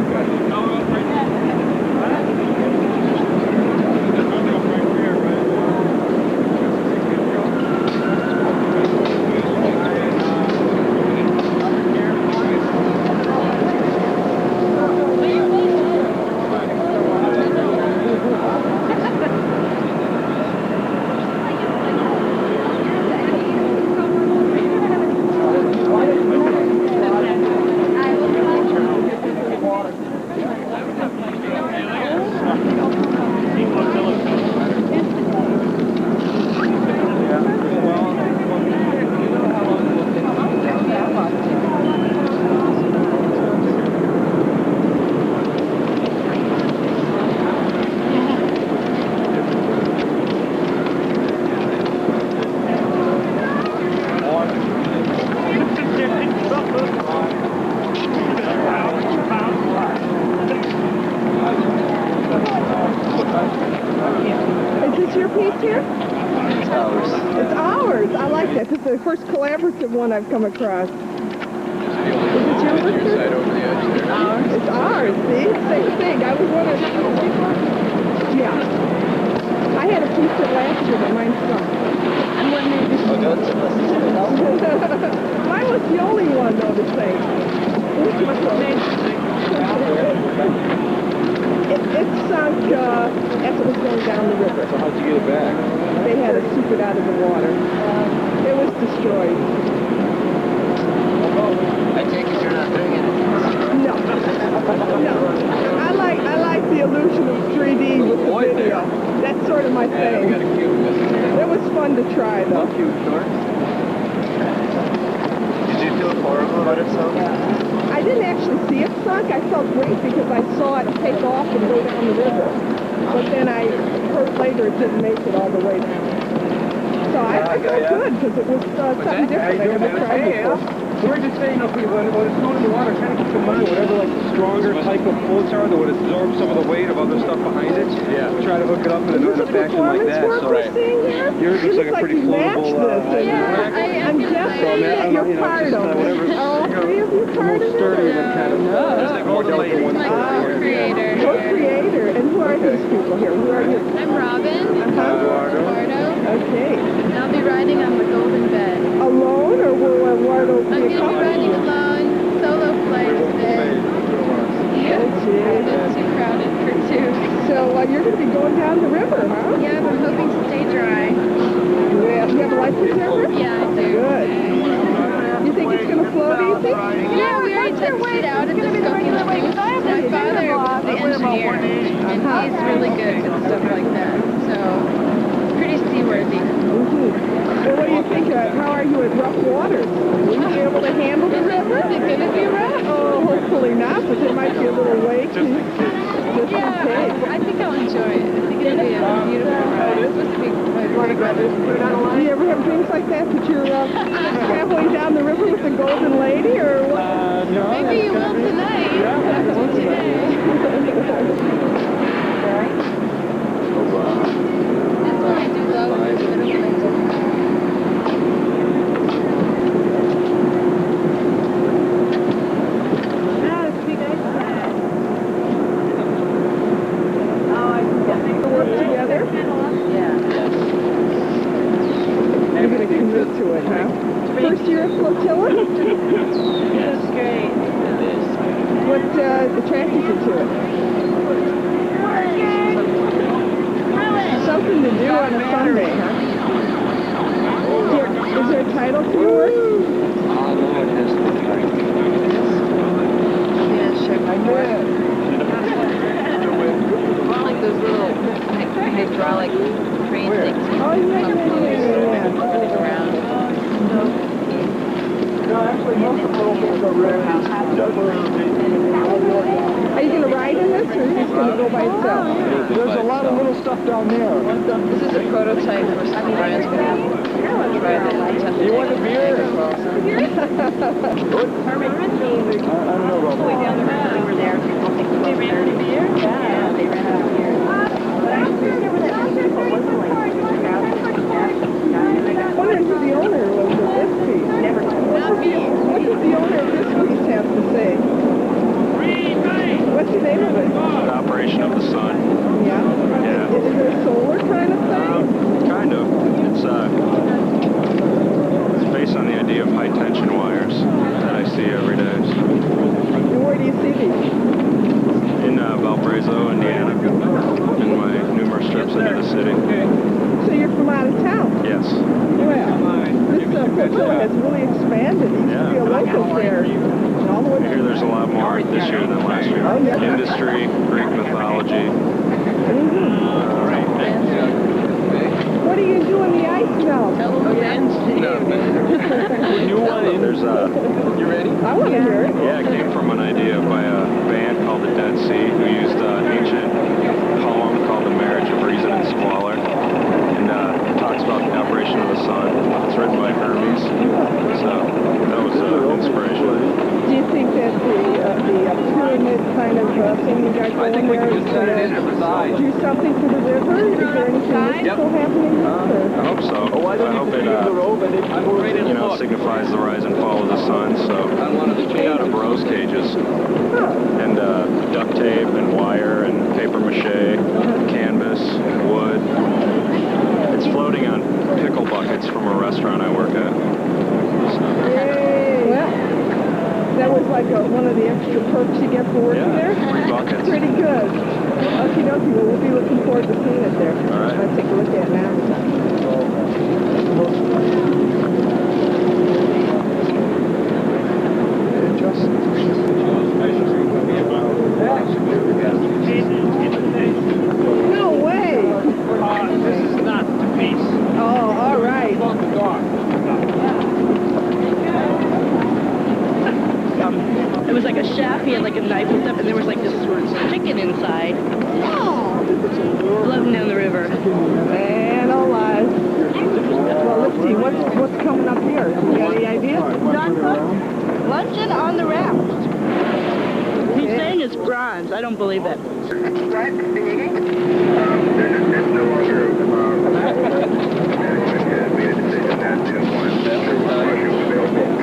that. This is the first collaborative one I've come across. Is it your work? Side over the edge there. Ours. It's ours, see? Same thing. I was wondering. Yeah. I had a piece of last year, but mine sunk. I'm wondering if mine was the only one, though, to say. It sunk as it was going down the river. So how'd you get it back? They had to scoop it out of the water. It was destroyed. I take it you're not doing it. No. No. I like the illusion of 3D with the video. That's sort of my thing. It was fun to try, though. Did you feel horrible about it, so? I didn't actually see it sunk. I felt great because I saw it take off and go down the river. But then I heard later it didn't make it all the way down. So I felt good because it was something different I never tried before. So we're just saying, when it's going in the water, kind of keep in mind whatever like the stronger type of floats are that would absorb some of the weight of other stuff behind it. Yeah. We'll try to hook it up in a fashion like that. So yours looks like a pretty floatable. I'm just saying that you're part of it. Are all three of you part of it? Sturdy and kind of more delicate one. Co-creator. And who are these people here? Who are you? I'm Robin. Eduardo. Okay. And I'll be riding on the Golden Bed. Alone, or will Eduardo be I'm going to be riding alone, solo flight today. Yeah. It's too crowded for two. So you're going to be going down the river, huh? Yeah, but I'm hoping to stay dry. You have a life preserver? Yeah, I do. Good. You think it's going to float easy? Yeah, we already tested it out at the Skokie Lagoon. My father was the engineer, and he's really good at stuff like that. So, pretty seaworthy. Well, what do you think? How are you at rough waters? Will you be able to handle the river? Is it going to be rough? Oh, hopefully not, but there might be a little wake. Just yeah, I think I'll enjoy it. I think it'll be a beautiful ride. It's supposed to be my brother. Do you ever have dreams like that you're traveling down the river with the golden lady, or what? No. Maybe you will tonight. After today. That's why I do love it. You're going to commit to it, huh? First year at Flotilla? Yes. Great. It is. What attracted you to it? Something to do on a Sunday, huh? Is there a title to your work? Yeah, sure. I know. Like those little hydraulic crane things. Oh, yeah. Around. No, actually, most of the little things are warehouse. Are you going to ride in this, or is this going to go by itself? There's a lot of little stuff down there. This is a prototype for something Brian's going to try that. You want a beer? Good. I don't know about that. They were there. They ran out of beer? Yeah, they ran out of beer. I wonder who the owner was of this piece. Never told. What does the owner of this piece have to say? What's the name of it? Operation of the Sun. Yeah? Yeah. Is it a solar kind of thing? Kind of. It's based on the idea of high tension wires that I see every day. And where do you see these? In Valparaiso, Indiana, in my numerous trips into the city. So you're from out of town? Yes. Well, this Flotilla has really expanded. It used to be a local fair. I hear there's a lot more this year than last year. Oh, yeah. Industry, Greek mythology. What do you do in the ice now? There's You ready? I want to hear it. Yeah, it came from an idea by a band called the Dead Sea, who used an ancient poem called The Marriage of Reason and Squalor. And it talks about the operation of the sun. It's written by Hermes. So that was inspiration. Do you think that the pyramid kind of thing you got going there is going to do something for the river? Is there anything mystical happening here? I hope so. I hope it, signifies the rise and fall of the sun, so it's made out of rose cages. And duct tape and wire and paper mache, canvas, wood. It's floating on pickle buckets from a restaurant I work at. Yay! Well, that was like one of the extra perks you get for working there? 3 buckets. Pretty good. Okie dokie, well, we'll be looking forward to seeing it there. All right. I'll take a look at it now. No way! This is not the piece. Oh, all right. It was like a shaft, he had like a knife and stuff, and there was like this sort of chicken inside. Floating down the river. Man alive. Well, let's see, what's coming up here? You got any ideas? John Cook, luncheon on the raft. He's saying it's bronze. I don't believe it.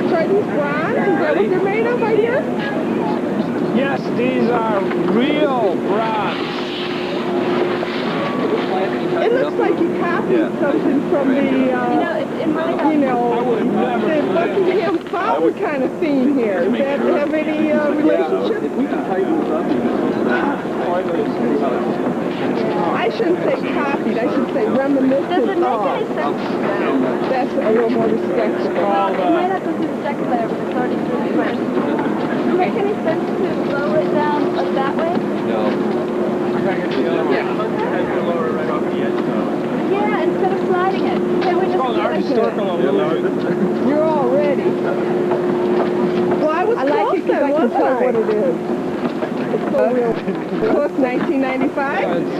So are these bronze? Is that what they're made of right here? Yes, these are real bronze. It looks like you copied something from the, the Buckingham Fountain kind of theme here. Does that have any relationship? I shouldn't say copied, I should say reminiscent of. Does it make any sense? That's a little more respectful. You might have to do the second layer, but it's already through the first. Does it make any sense to lower it down that way? No. Yeah, instead of sliding it. Can we just You're all ready. Well, I like it because I can tell what it is. It's so real. Cook 1995? It's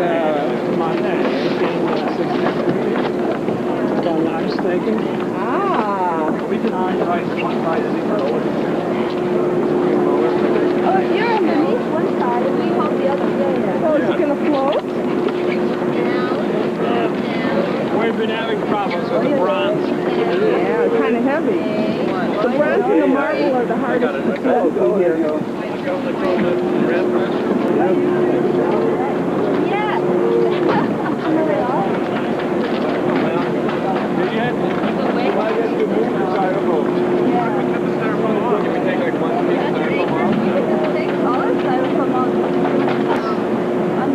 I'm mistaken. Oh, if you're underneath one side and we hold the other way. So is it going to float? We've been having problems with the bronze. Yeah, it's kind of heavy. The bronze and the marble are the hardest to float here. Yeah.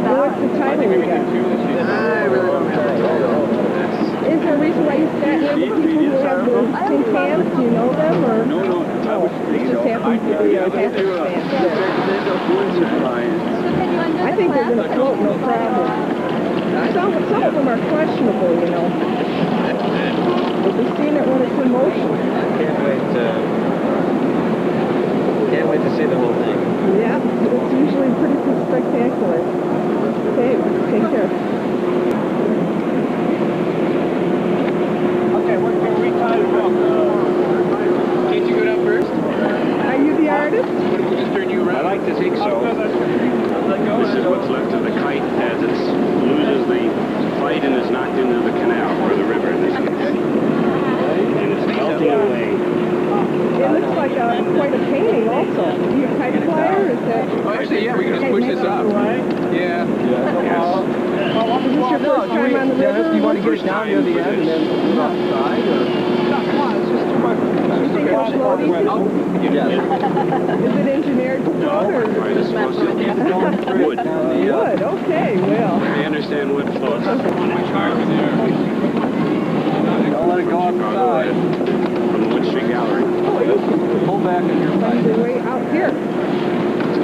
What's the title we got? Is there a reason why you sat near the people who have the tin cans? Do you know them, or? No. It just happens to be a happenstance. I think they're going to float, no problem. Some of them are questionable, you know. But we've seen it when it's in motion. Can't wait to see the whole thing. Yeah, it's usually pretty spectacular. Okay, take care. Okay, we're going to retie the rope. Can't you go down first? Are you the artist? We'll just turn you around. I like to think so. This is what's left of the kite as it loses the fight and is knocked into the canal, or the river in this case. And it's melting away. It looks like quite a painting also. Do you have a kite flyer? Is that... Oh, actually, yeah, we can just push this up. Yeah. Is this your first time on the river? Do you want to get it down near the end and then off the side, or? No, come on, it's just too much. You think it's floating? Is it engineered to float, or? Right, it's supposed to be wood. Wood, okay, well. I understand wood floats. Don't let it go off the side. From the Wood Street Gallery. Oh, easy. Pull back and you're Find your way out here.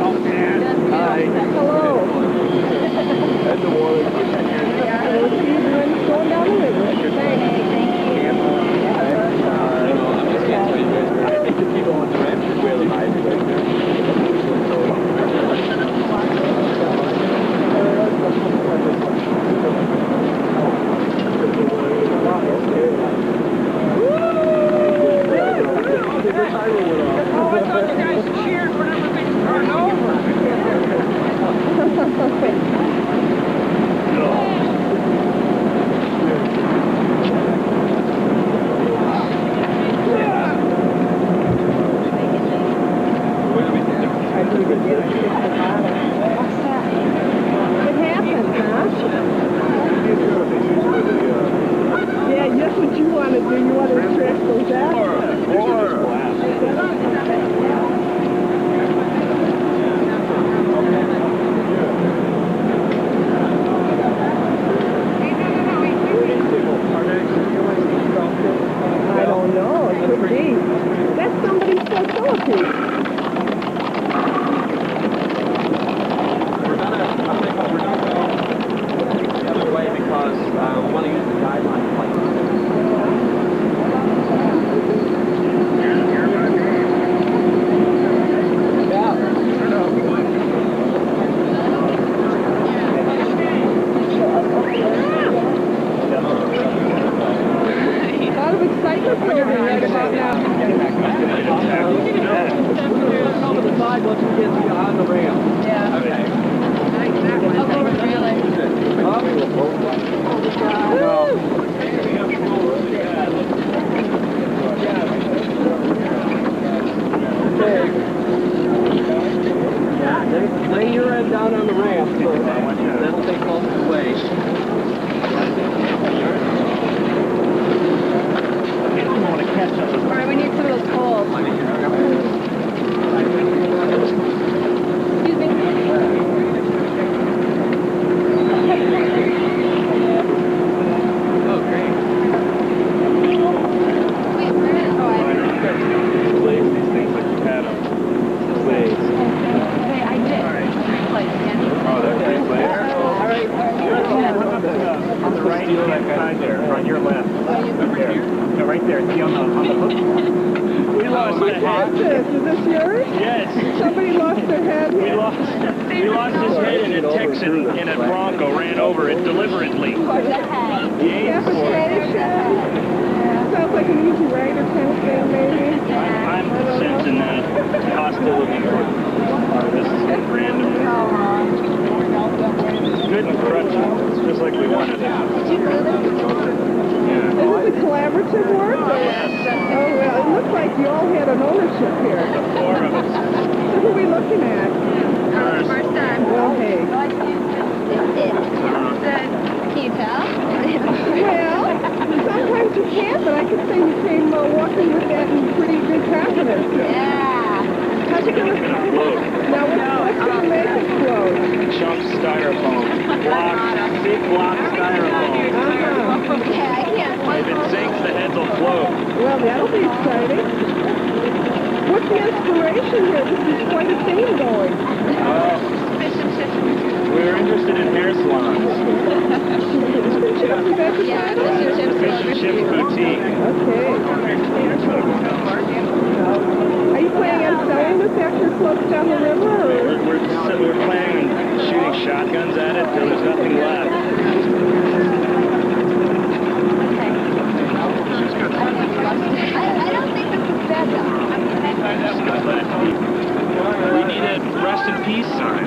Oh, man. Hi. Hello. And the water. Yeah, we'll see you when it's going down the river. Thanks. I'm just going to tell you guys, I think the people on the ramp are really high right there. Oh, I thought you guys cheered. could be. That's somebody's Flotilla piece. We're gonna go the other way because we want to use the guideline plate. A lot of excitement building right about now. Over the side once we get on the rail. Yeah. Okay. I'll go with the relay. Lay your end down on the ramp. That'll take most of the way. All right, we need some of those poles. Excuse me. Oh, great. Wait, where is Place these things like you had them. Place. Hey, I did. Replace, yeah. Oh, they're replaced? All right. On the right side there, on your left. There. No, right there. See on the hook? We lost the head. Is this yours? Yes. Somebody lost their head here? We lost his head in a Texan in a Bronco, ran over it deliberately. Decapitation. Sounds like an easy rider kind of thing, maybe. I'm sensing that hostility. This is random. Good and crutchy. It's just like we wanted it. Is this a collaborative work? Yes. Oh, well, it looks like you all had an ownership here. The four of us. So who are we looking at? First time. Well, hey. Can you tell? Well, sometimes you can't, but I could say you came walking with that in pretty good confidence. Yeah. How's it going to Float. Now, what's going to make it float? Chunk styrofoam. Big block styrofoam. Yeah, I can't. If it sinks, the heads will float. Well, that'll be exciting. What's the inspiration here? This is quite a theme going. We're interested in hair salons. Yeah, this is Fish and Chips Boutique. Okay. Are you planning on selling this after it floats down the river? Or? We're planning on shooting shotguns at it till there's nothing left. I don't think this is bad though. We need a rest in peace sign.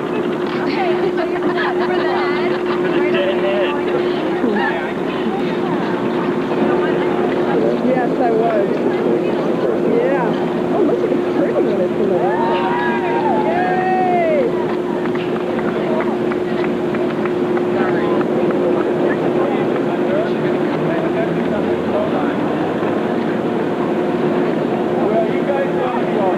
For the head? For the dead head. Yes, I was. Yeah. Oh, look at it, it's pretty when it's in the water. Yay! Well, you guys don't go.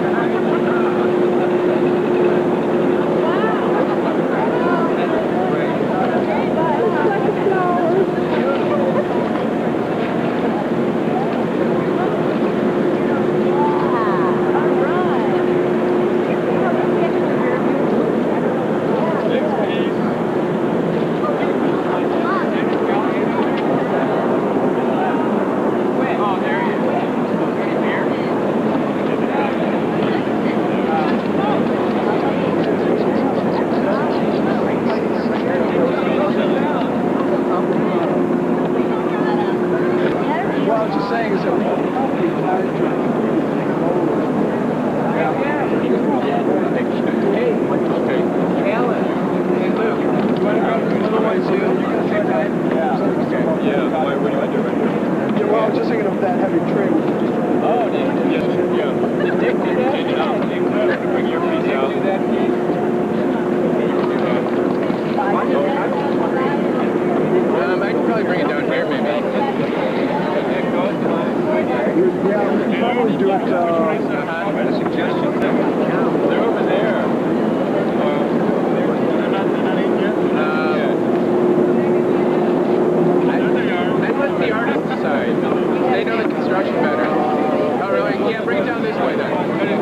They know the construction better. Oh, really? bring it down this way then.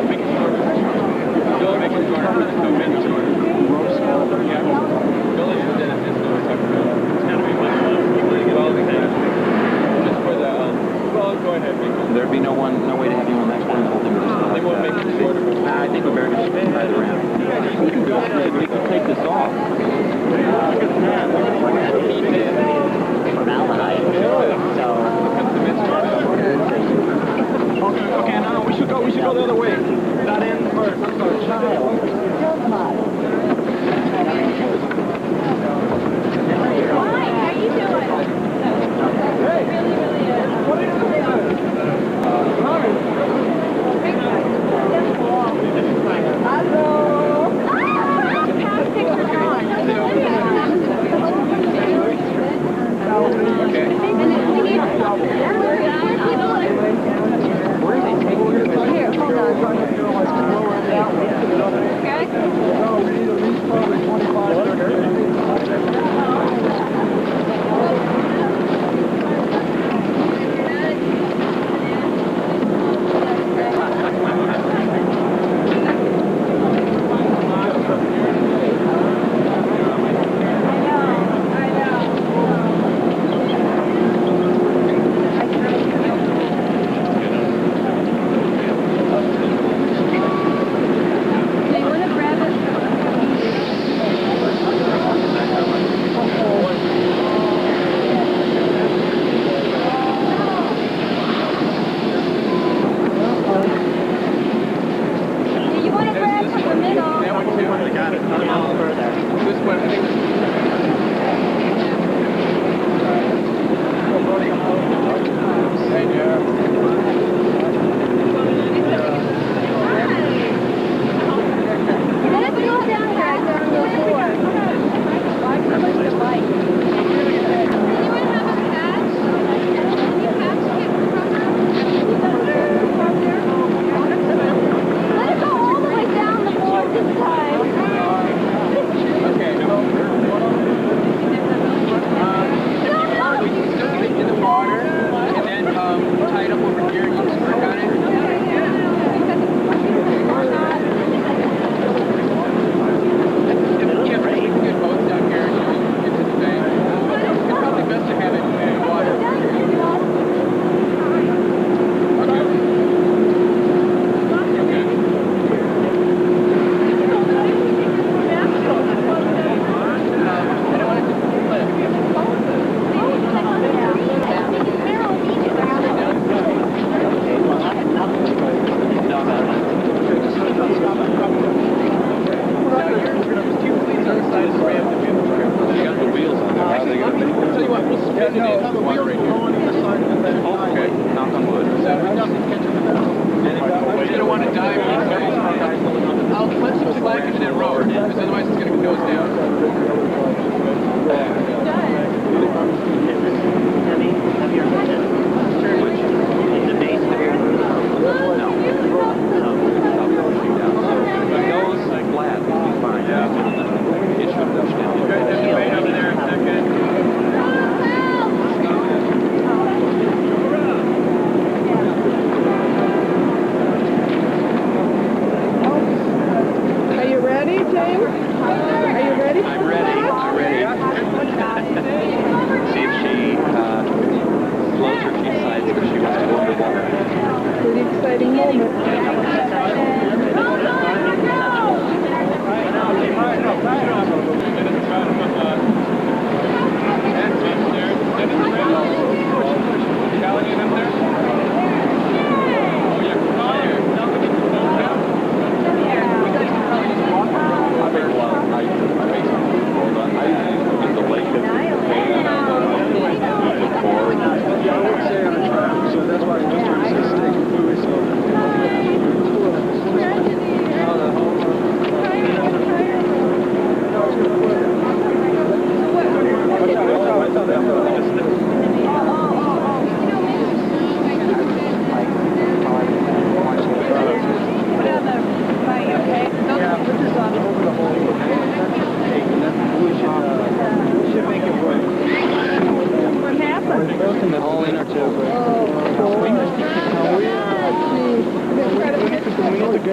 Make it shorter. Go make it shorter. No, make it shorter. Yeah. Go listen to Dennis. This is what we're talking about. It's gotta be much less. Just for the, well, go ahead, make it. There'd be no way to have you on that one whole thing. They won't make it shorter. I think we better just try the round. We can do it. We can take this off. Formaldehyde. Okay, no, we should go the other way. That end first. I'm sorry. Child. Hi, how you doing? Hey, what are you doing? Hello. Past pictures Here, hold on. Okay. No, we need at least probably 25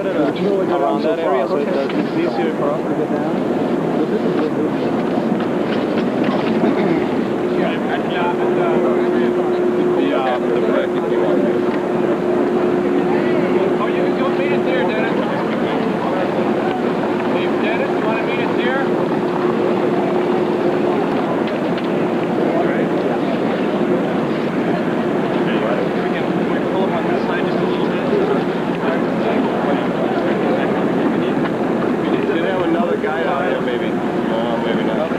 get it around that area, so it's easier for us to get down. The bracket came on. Oh, you can go meet us here, Dennis. Hey, Dennis, you want to meet us here? Guy out there, maybe. No, maybe not.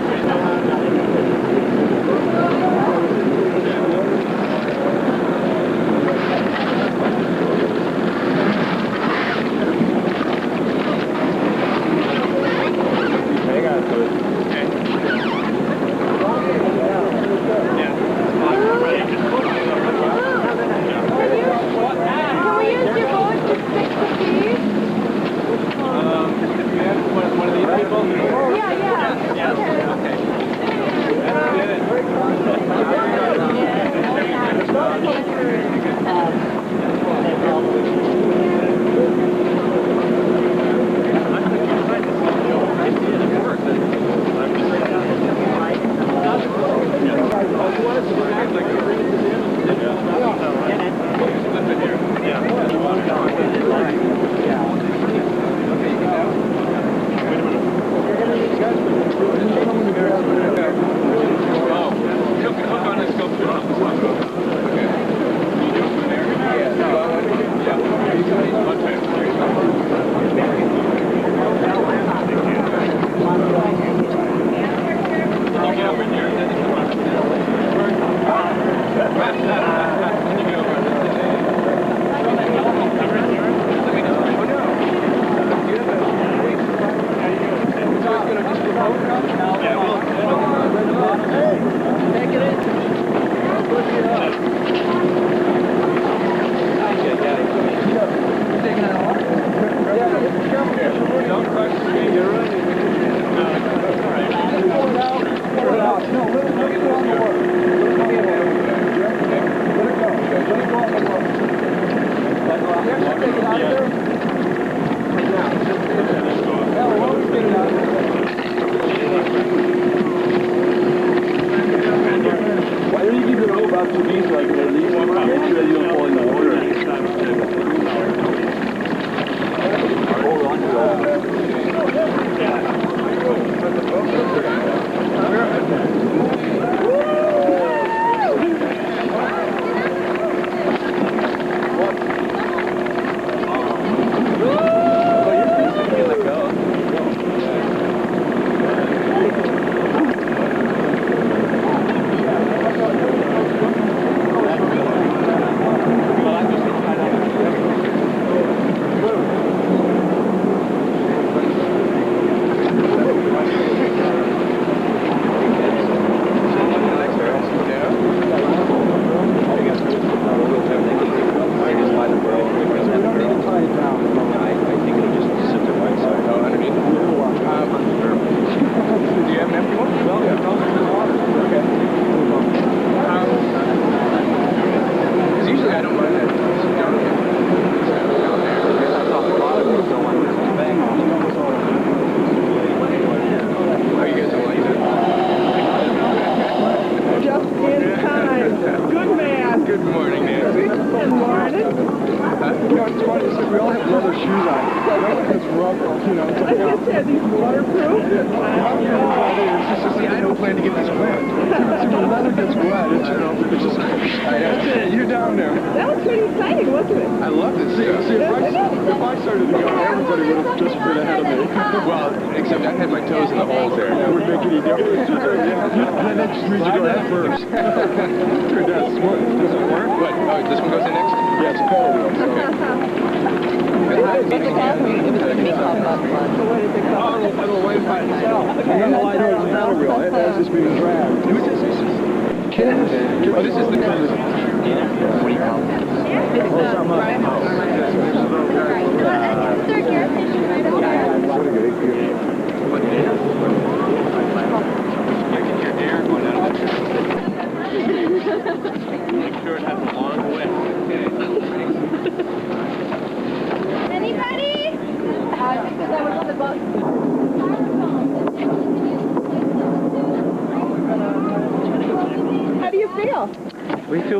Anybody?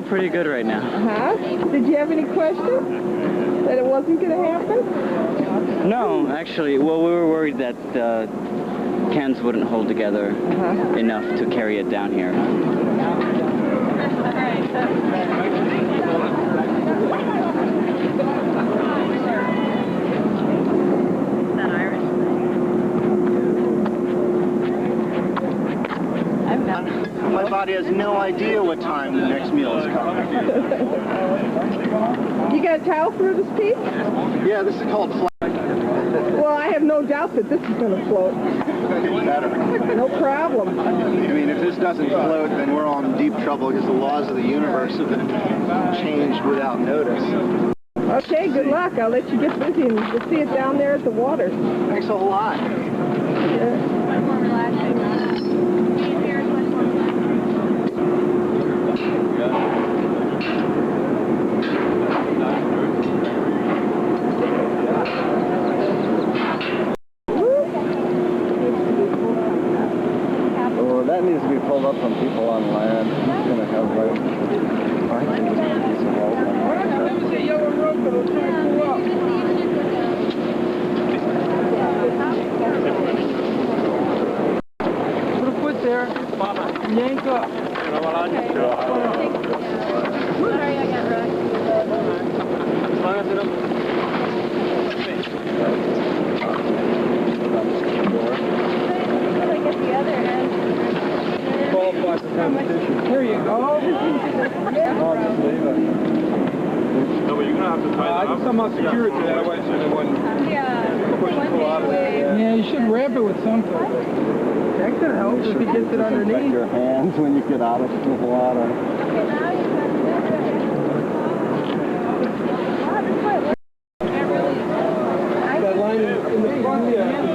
pretty good right now. Did you have any questions? That it wasn't going to happen? No, actually, well, we were worried that cans wouldn't hold together enough to carry it down here. My body has no idea what time the next meal is coming. You got a towel for this piece? Yeah, this is called flat. Well, I have no doubt that this is going to float. It's going to get better. No problem. I mean, if this doesn't float, then we're all in deep trouble because the laws of the universe have been changed without notice. Okay, good luck. I'll let you get busy and we'll see it down there at the water. Thanks a lot. That needs to be pulled up from people on land. It's going to have Put a foot there. Yank up. Sorry, I got Qualifies for competition. Here you go. Oh, just leave it. No, but you're going to have to tie that up. I can somehow secure it to that way so that one push and pull out of there. Yeah, you should wrap it with something. That could help if he gets it underneath. Your hands when you get out of the water. That line in the front, yeah.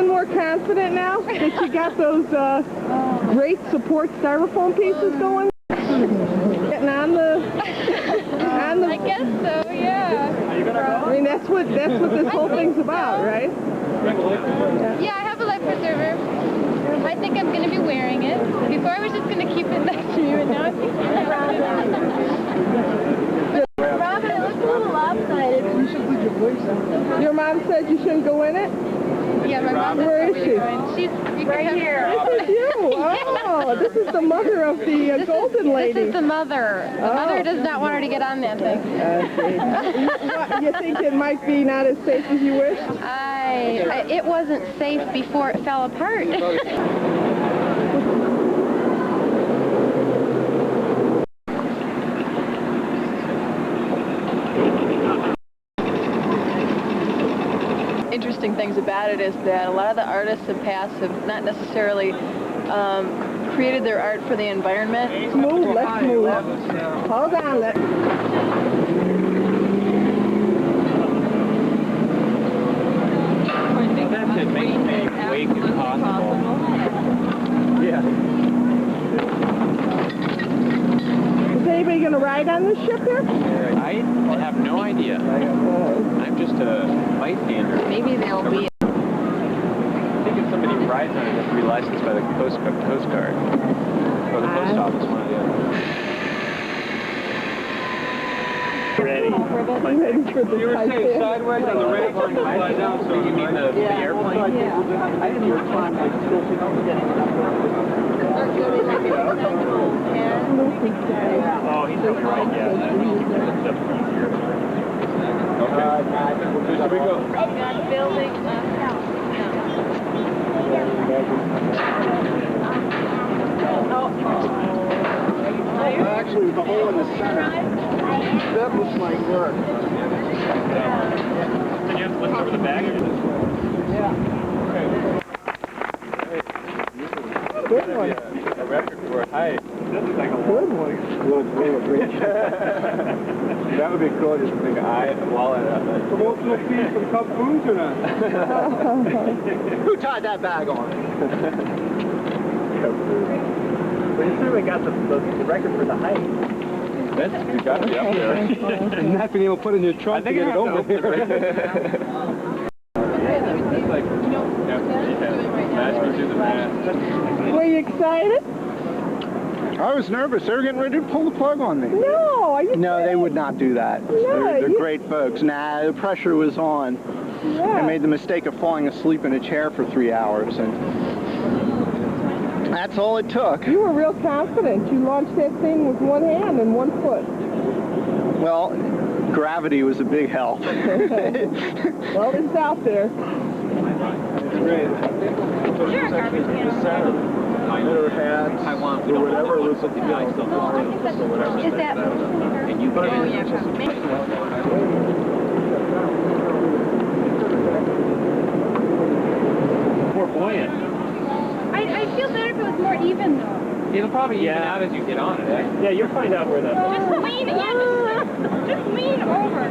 More confident now that you got those great support styrofoam pieces going? Getting on the I guess so, yeah. I mean, that's what this whole thing's about, right? Yeah, I have a life preserver. I think I'm going to be wearing it. Before I was just going to keep it next to you, and now I think Robin, it looks a little lopsided. You should put your voice on. Your mom said you shouldn't go in it? Yeah, my mom. Where is she? She's right here. This is you. Oh, this is the mother of the golden lady. This is the mother. The mother does not want her to get on that thing. You think it might be not as safe as you wish? It wasn't safe before it fell apart. Interesting things about it is that a lot of the artists in the past have not necessarily created their art for the environment. Let's move, let's move. Hold on, let's... That could make a wake impossible. Yeah. Is anybody going to ride on this ship here? I have no idea. I'm just a light-hander. Maybe they'll be... I think if somebody rides on it, it has to be licensed by the Coast Guard. Or the Post Office, one or the other. Ready. You were saying sideways on the red line to fly down, so you mean the airplane? Yeah. I didn't even find my skills Oh, he's coming right, yeah. Okay. Should we go? Building. Actually, the hole in the center, that looks like work. Then you have to lift over the bag? Yeah. Good one. A record for a height. This is like a good one. That would be cool, just to make an eye and a wallet out there. Promotional fee for the Cup Foods or not? Who tied that bag on? Well, you certainly got the record for the height. That's, you got to be up there. And not being able to put in your trunk to get it over here. That's like, Were you excited? I was nervous. They were getting ready to pull the plug on me. No, are you No, they would not do that. No, they're great folks. Nah, the pressure was on. Yeah. I made the mistake of falling asleep in a chair for 3 hours, and that's all it took. You were real confident. You launched that thing with one hand and one foot. Well, gravity was a big help. Well, it's out there. Great. Sure, garbage can. Or hats, or whatever was at the house. Is that... And you oh, yeah, probably. More buoyant. I'd feel better if it was more even, though. It'll probably even out as you get on it, eh? Yeah, you'll find out where the... Just lean, just lean over.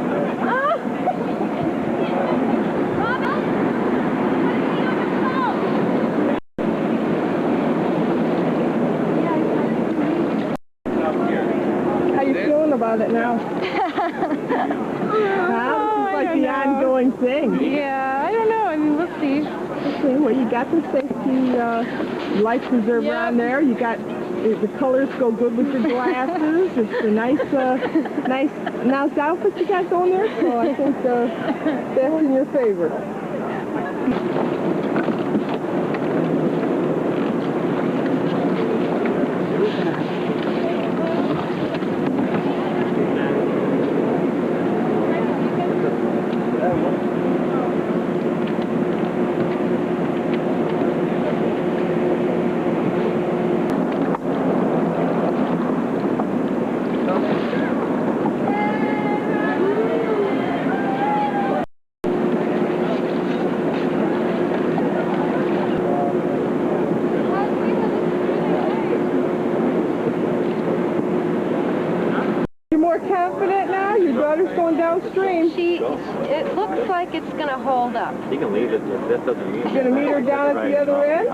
How you feeling about it now? Huh? This is like the ongoing thing. Yeah, I don't know. I mean, we'll see. Okay, well, you got the safety life preserver on there. You got the colors go good with your glasses. It's a nice outfit you got going there. So I think that's in your favor. Confident now? Your daughter's going downstream. It looks like it's going to hold up. You can leave it. That doesn't mean... You're going to meet her down at the other end?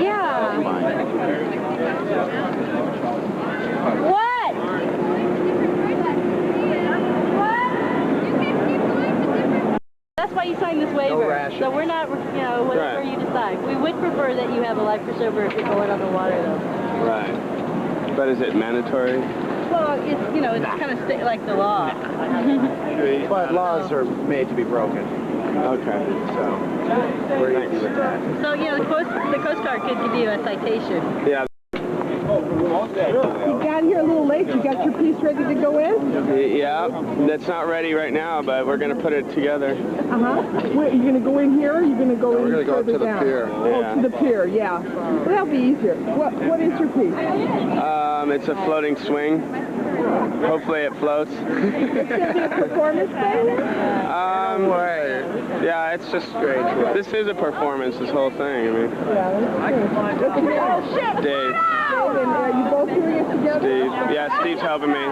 Yeah. What? That's why you signed this waiver. So we're not, you know, whatever you decide. We would prefer that you have a life preserver if you're going on the water, though. Right. But is it mandatory? Well, it's, you know, it's kind of like the law. But laws are made to be broken. Okay. So, we're easy with that. So, you know, the Coast Guard could give you a citation. Yeah. You got here a little late. You got your piece ready to go in? Yeah, that's not ready right now, but we're going to put it together. Wait, are you going to go in here or are you going to go in We're going to go to the down? pier. Oh, to the pier, yeah. Well, that'll be easier. What is your piece? It's a floating swing. Hopefully it floats. It's going to be a performance thing? Yeah, it's just great. This is a performance, this whole thing. I mean. Yeah, oh, shit! Dave. And are you both doing it together? Steve. Yeah, Steve's helping me.